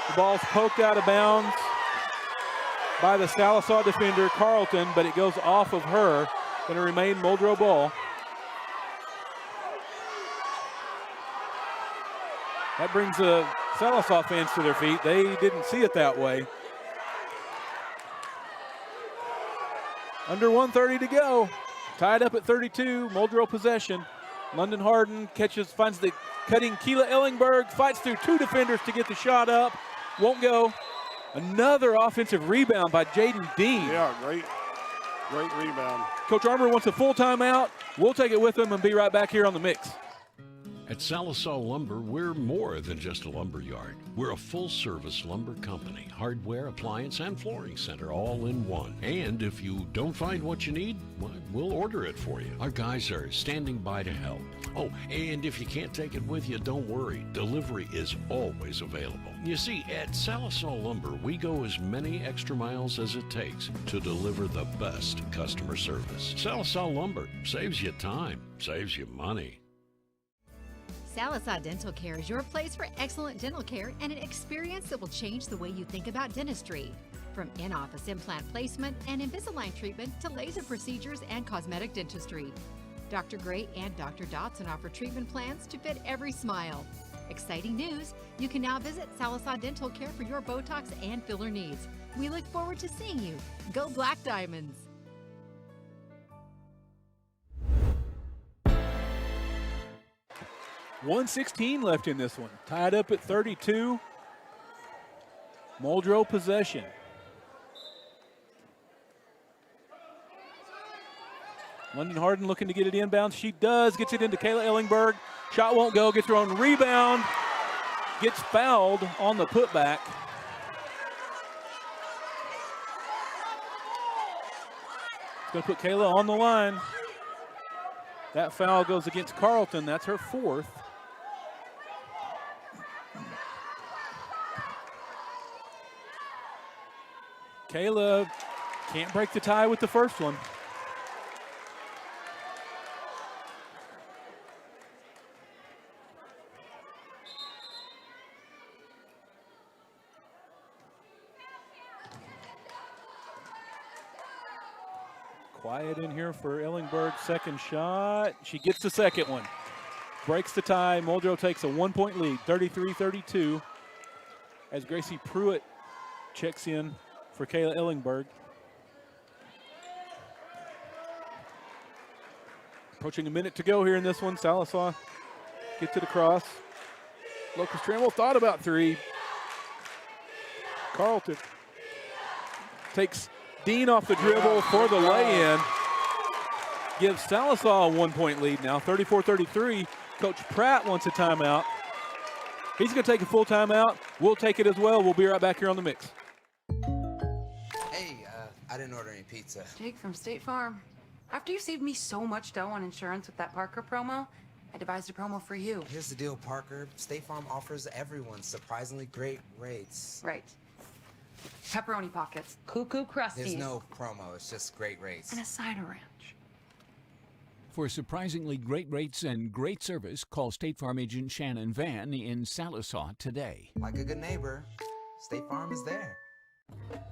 The ball's poked out of bounds by the Sallisaw defender, Carlton, but it goes off of her. Going to remain Muldrow ball. That brings the Sallisaw fans to their feet. They didn't see it that way. Under 1:30 to go. Tied up at 32, Muldrow possession. London Harden finds the cutting Keela Ellingberg, fights through two defenders to get the shot up. Won't go. Another offensive rebound by Jaden Dean. Yeah, great rebound. Coach Armour wants a full timeout. We'll take it with him and be right back here on The Mix. At Sallisaw Lumber, we're more than just a lumber yard. We're a full-service lumber company, hardware, appliance, and flooring center all in one. And if you don't find what you need, well, we'll order it for you. Our guys are standing by to help. Oh, and if you can't take it with you, don't worry. Delivery is always available. You see, at Sallisaw Lumber, we go as many extra miles as it takes to deliver the best customer service. Sallisaw Lumber saves you time, saves you money. Sallisaw Dental Care is your place for excellent dental care and an experience that will change the way you think about dentistry. From in-office implant placement and Invisalign treatment to laser procedures and cosmetic dentistry. Dr. Gray and Dr. Dotson offer treatment plans to fit every smile. Exciting news! You can now visit Sallisaw Dental Care for your Botox and filler needs. We look forward to seeing you. Go Black Diamonds! 1:16 left in this one. Tied up at 32. Muldrow possession. London Harden looking to get it inbounds. She does. Gets it into Kayla Ellingberg. Shot won't go. Gets her own rebound. Gets fouled on the putback. It's going to put Kayla on the line. That foul goes against Carlton. That's her fourth. Kayla can't break the tie with the first one. Quiet in here for Ellingberg's second shot. She gets the second one. Breaks the tie. Muldrow takes a 1-point lead, 33-32, as Gracie Pruitt checks in for Kayla Ellingberg. Approaching a minute to go here in this one. Sallisaw gets it across. Locust Trammell thought about 3. Carlton takes Dean off the dribble for the lay-in. Gives Sallisaw a 1-point lead now, 34-33. Coach Pratt wants a timeout. He's going to take a full timeout. We'll take it as well. We'll be right back here on The Mix. Hey, I didn't order any pizza. Jake from State Farm. After you saved me so much dough on insurance with that Parker promo, I devised a promo for you. Here's the deal, Parker. State Farm offers everyone surprisingly great rates. Right. Pepperoni pockets. Cuckoo Crusties. There's no promo, it's just great rates. And a cider ranch. For surprisingly great rates and great service, call State Farm agent Shannon Van in Sallisaw today. Like a good neighbor, State Farm is there.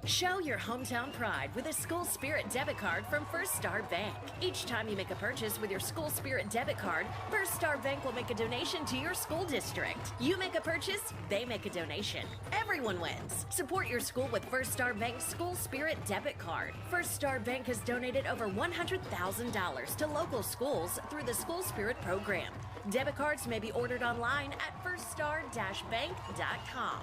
Show your hometown pride with a School Spirit debit card from First Star Bank. Each time you make a purchase with your School Spirit debit card, First Star Bank will make a donation to your school district. You make a purchase, they make a donation. Everyone wins. Support your school with First Star Bank's School Spirit debit card. First Star Bank has donated over $100,000 to local schools through the School Spirit program. Debit cards may be ordered online at firststar-bank.com.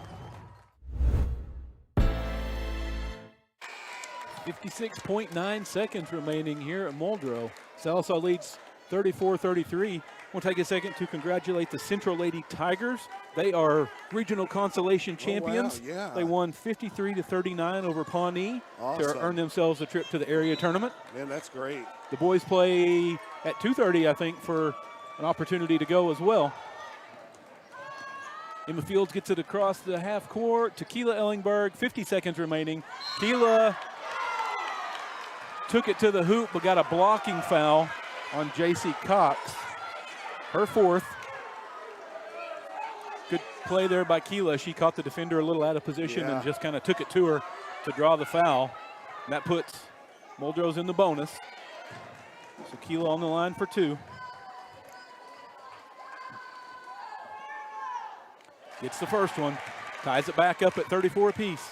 56.9 seconds remaining here at Muldrow. Sallisaw leads 34-33. We'll take a second to congratulate the Central Lady Tigers. They are regional consolation champions. Oh, wow, yeah. They won 53-39 over Pawnee Awesome. to earn themselves a trip to the area tournament. Man, that's great. The boys play at 2:30, I think, for an opportunity to go as well. Emma Fields gets it across the half court to Keela Ellingberg. 50 seconds remaining. Keela took it to the hoop, but got a blocking foul on J.C. Cox. Her 4th. Good play there by Keela. She caught the defender a little out of position and just kind of took it to her to draw the foul. And that puts Muldrow's in the bonus. So Keela on the line for 2. Gets the first one. Ties it back up at 34 apiece.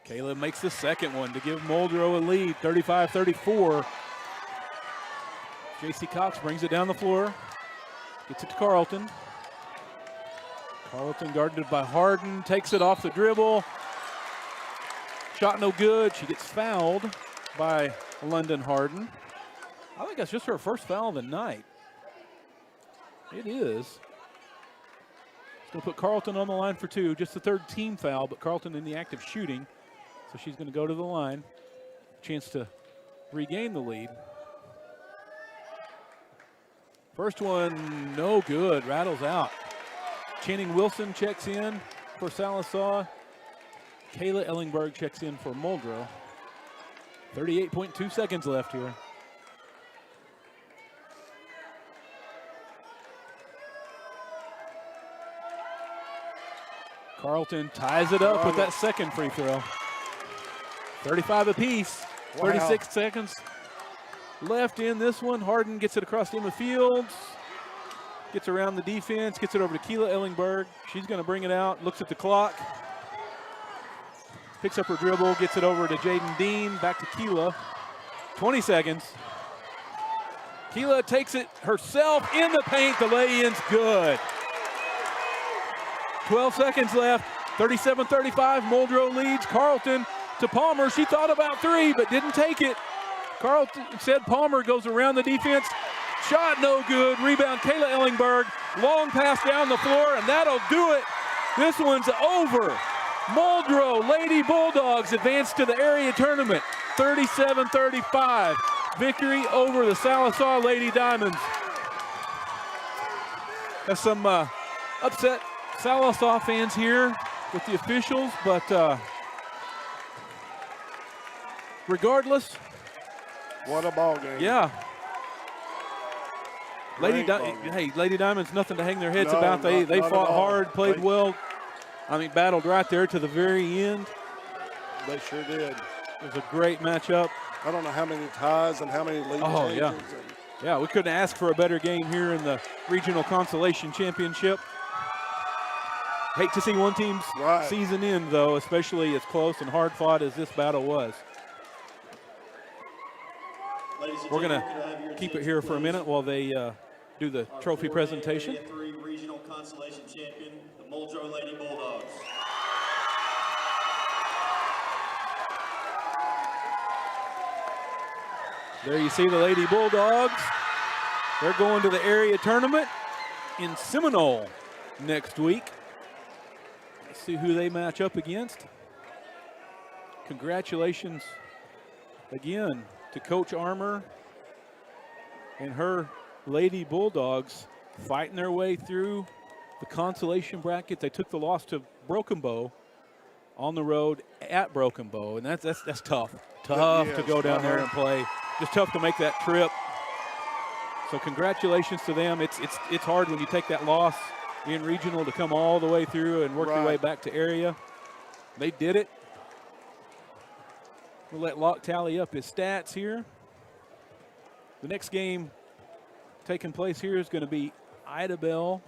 Caleb makes the second one to give Muldrow a lead, 35-34. J.C. Cox brings it down the floor, gets it to Carlton. Carlton guarded by Harden, takes it off the dribble. Shot no good. She gets fouled by London Harden. I think that's just her first foul of the night. It is. It's going to put Carlton on the line for 2, just the 3rd team foul, but Carlton in the act of shooting. So she's going to go to the line. Chance to regain the lead. First one, no good. Rattles out. Channing Wilson checks in for Sallisaw. Kayla Ellingberg checks in for Muldrow. 38.2 seconds left here. Carlton ties it up with that second free throw. 35 apiece, 36 seconds left in this one. Harden gets it across to Emma Fields. Gets around the defense, gets it over to Keela Ellingberg. She's going to bring it out, looks at the clock. Picks up her dribble, gets it over to Jaden Dean, back to Keela. 20 seconds. Keela takes it herself in the paint. The lay-in's good. 12 seconds left, 37-35. Muldrow leads. Carlton to Palmer. She thought about 3, but didn't take it. Carlton said Palmer goes around the defense. Shot no good. Rebound, Kayla Ellingberg. Long pass down the floor, and that'll do it. This one's over. Muldrow Lady Bulldogs advance to the area tournament. 37-35. Victory over the Sallisaw Lady Diamonds. That's some upset Sallisaw fans here with the officials, but regardless. What a ball game. Yeah. Lady Diamonds, nothing to hang their heads about. They fought hard, played well. I mean, battled right there to the very end. They sure did. It was a great matchup. I don't know how many ties and how many lead changes. Yeah. Yeah, we couldn't ask for a better game here in the Regional Consolation Championship. Hate to see one team's season end, though, especially as close and hard fought as this battle was. We're going to keep it here for a minute while they do the trophy presentation. Area 3 regional consolation champion, the Muldrow Lady Bulldogs. There you see the Lady Bulldogs. They're going to the area tournament in Seminole next week. Let's see who they match up against. Congratulations again to Coach Armour and her Lady Bulldogs fighting their way through the consolation bracket. They took the loss to Broken Bow on the road at Broken Bow, and that's tough. Tough to go down there and play. Just tough to make that trip. So congratulations to them. It's hard when you take that loss in regional to come all the way through and work your way back to area. They did it. We'll let Locke tally up his stats here. The next game taking place here is going to be Idabel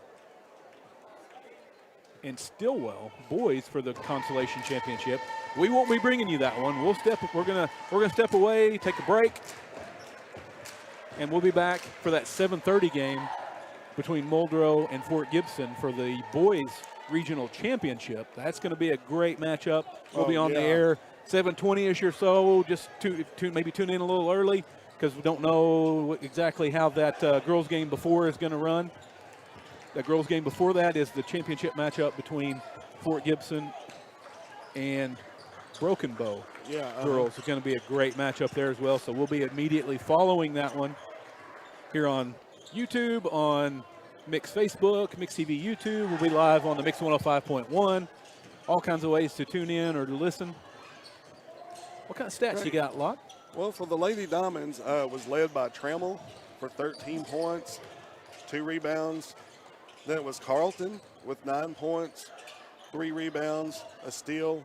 and Stillwell boys for the consolation championship. We won't be bringing you that one. We're gonna step away, take a break, and we'll be back for that 7:30 game between Muldrow and Fort Gibson for the boys regional championship. That's going to be a great matchup. We'll be on the air 7:20ish or so. Just maybe tune in a little early because we don't know exactly how that girls game before is going to run. The girls game before that is the championship matchup between Fort Gibson and Broken Bow girls. It's going to be a great matchup there as well. So we'll be immediately following that one here on YouTube, on Mix Facebook, Mix TV YouTube. We'll be live on the Mix 105.1. All kinds of ways to tune in or to listen. What kind of stats you got, Locke? Well, for the Lady Diamonds, was led by Trammell for 13 points, 2 rebounds. Then it was Carlton with 9 points, 3 rebounds, a steal,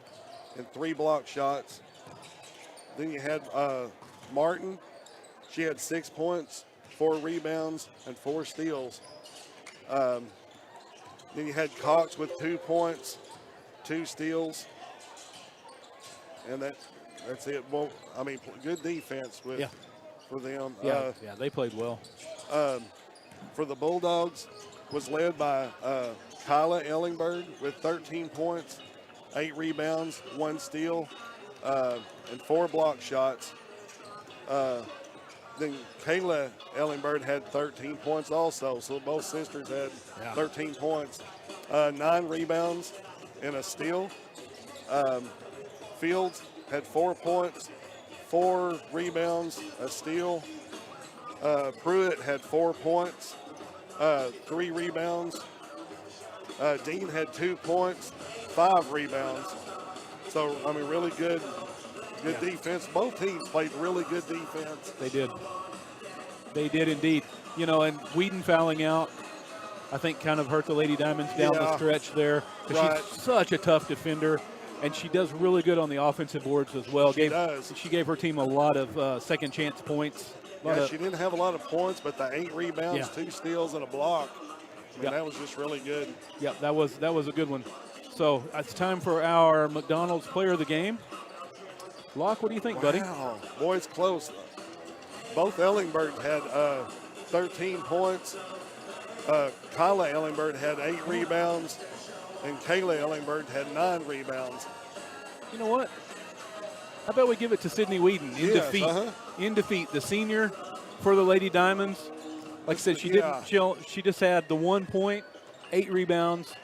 and 3 block shots. Then you had Martin. She had 6 points, 4 rebounds, and 4 steals. Then you had Cox with 2 points, 2 steals. And that's it. Well, I mean, good defense for them. Yeah, they played well. For the Bulldogs, was led by Kyla Ellingberg with 13 points, 8 rebounds, 1 steal, and 4 block shots. Then Kayla Ellingberg had 13 points also, so both sisters had 13 points, 9 rebounds, and a steal. Fields had 4 points, 4 rebounds, a steal. Pruitt had 4 points, 3 rebounds. Dean had 2 points, 5 rebounds. So, I mean, really good defense. Both teams played really good defense. They did. They did indeed. You know, and Whedon fouling out, I think, kind of hurt the Lady Diamonds down the stretch there. She's such a tough defender, and she does really good on the offensive boards as well. She does. She gave her team a lot of second chance points. She didn't have a lot of points, but the 8 rebounds, 2 steals, and a block. I mean, that was just really good. Yeah, that was a good one. So it's time for our McDonald's Player of the Game. Locke, what do you think, buddy? Wow, boy, it's close. Both Ellingberg had 13 points. Kyla Ellingberg had 8 rebounds, and Kayla Ellingberg had 9 rebounds. You know what? How about we give it to Sydney Whedon in defeat? In defeat, the senior for the Lady Diamonds. Like I said, she didn't. She just had the 1 point, 8 rebounds,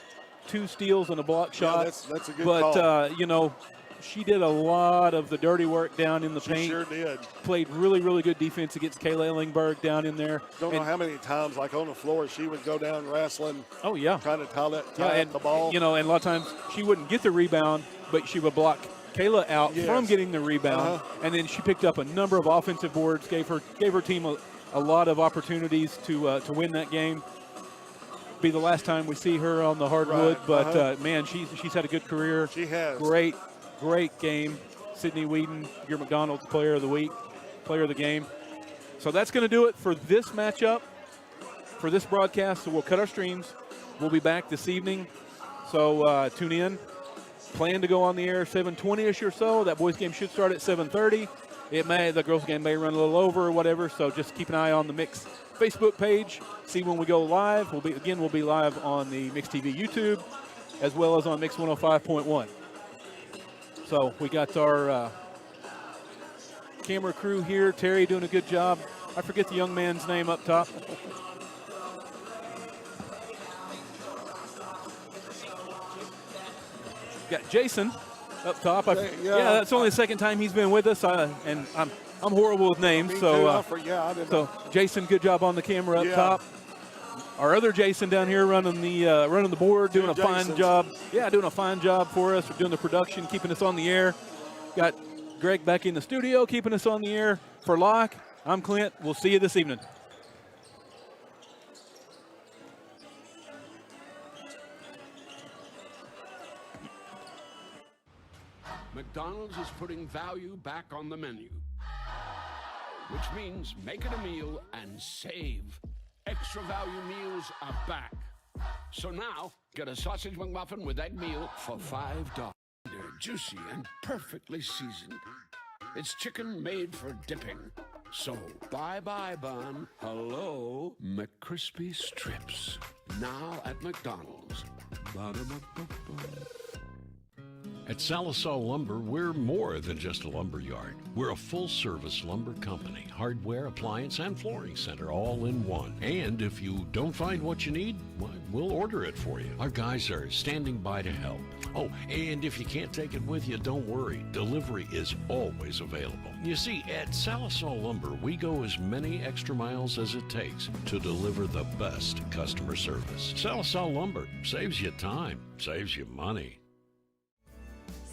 2 steals, and a block shot. That's a good call. But you know, she did a lot of the dirty work down in the paint. She sure did. Played really, really good defense against Kayla Ellingberg down in there. Don't know how many times, like on the floor, she would go down wrestling. Oh yeah, trying to tie up the ball. You know, and a lot of times she wouldn't get the rebound, but she would block Kayla out from getting the rebound, and then she picked up a number of offensive boards, gave her team a lot of opportunities to win that game. Be the last time we see her on the hardwood, but man, she's had a good career. She has. Great game. Sydney Whedon, your McDonald's Player of the Week, Player of the Game. So that's going to do it for this matchup, for this broadcast. So we'll cut our streams. We'll be back this evening. So tune in. Plan to go on the air 7:20ish or so. That boys game should start at 7:30. The girls game may run a little over or whatever. So just keep an eye on the Mix Facebook page. See when we go live. We'll be live on the Mix TV YouTube, as well as on Mix 105.1. So we got our camera crew here. Terry doing a good job. I forget the young man's name up top. Got Jason up top. Yeah, that's only the second time he's been with us, and I'm horrible with names. So Jason, good job on the camera up top. Our other Jason down here running the board, doing a fine job. Yeah, doing a fine job for us. We're doing the production, keeping us on the air. Got Greg back in the studio, keeping us on the air. For Locke, I'm Clint. We'll see you this evening. McDonald's is putting value back on the menu, which means make it a meal and save. Extra value meals are back. So now, get a sausage McMuffin with egg meal for $5. They're juicy and perfectly seasoned. It's chicken made for dipping. So, bye-bye bun, hello, McCrispy strips. Now at McDonald's. Ba-da-ba-ba-ba. At Sallisaw Lumber, we're more than just a lumber yard. We're a full-service lumber company, hardware, appliance, and flooring center all in one. And if you don't find what you need, we'll order it for you. Our guys are standing by to help. Oh, and if you can't take it with you, don't worry. Delivery is always available. You see, at Sallisaw Lumber, we go as many extra miles as it takes to deliver the best customer service. Sallisaw Lumber saves you time, saves you money.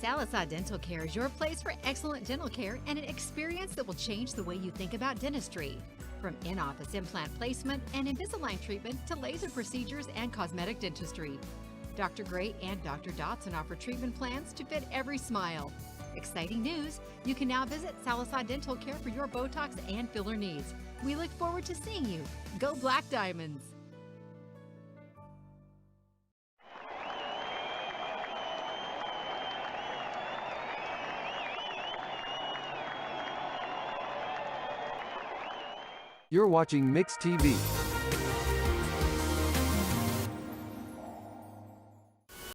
Sallisaw Dental Care is your place for excellent dental care and an experience that will change the way you think about dentistry. From in-office implant placement and Invisalign treatment to laser procedures and cosmetic dentistry. Dr. Gray and Dr. Dotson offer treatment plans to fit every smile. Exciting news! You can now visit Sallisaw Dental Care for your Botox and filler needs. We look forward to seeing you. Go Black Diamonds! You're watching Mix TV.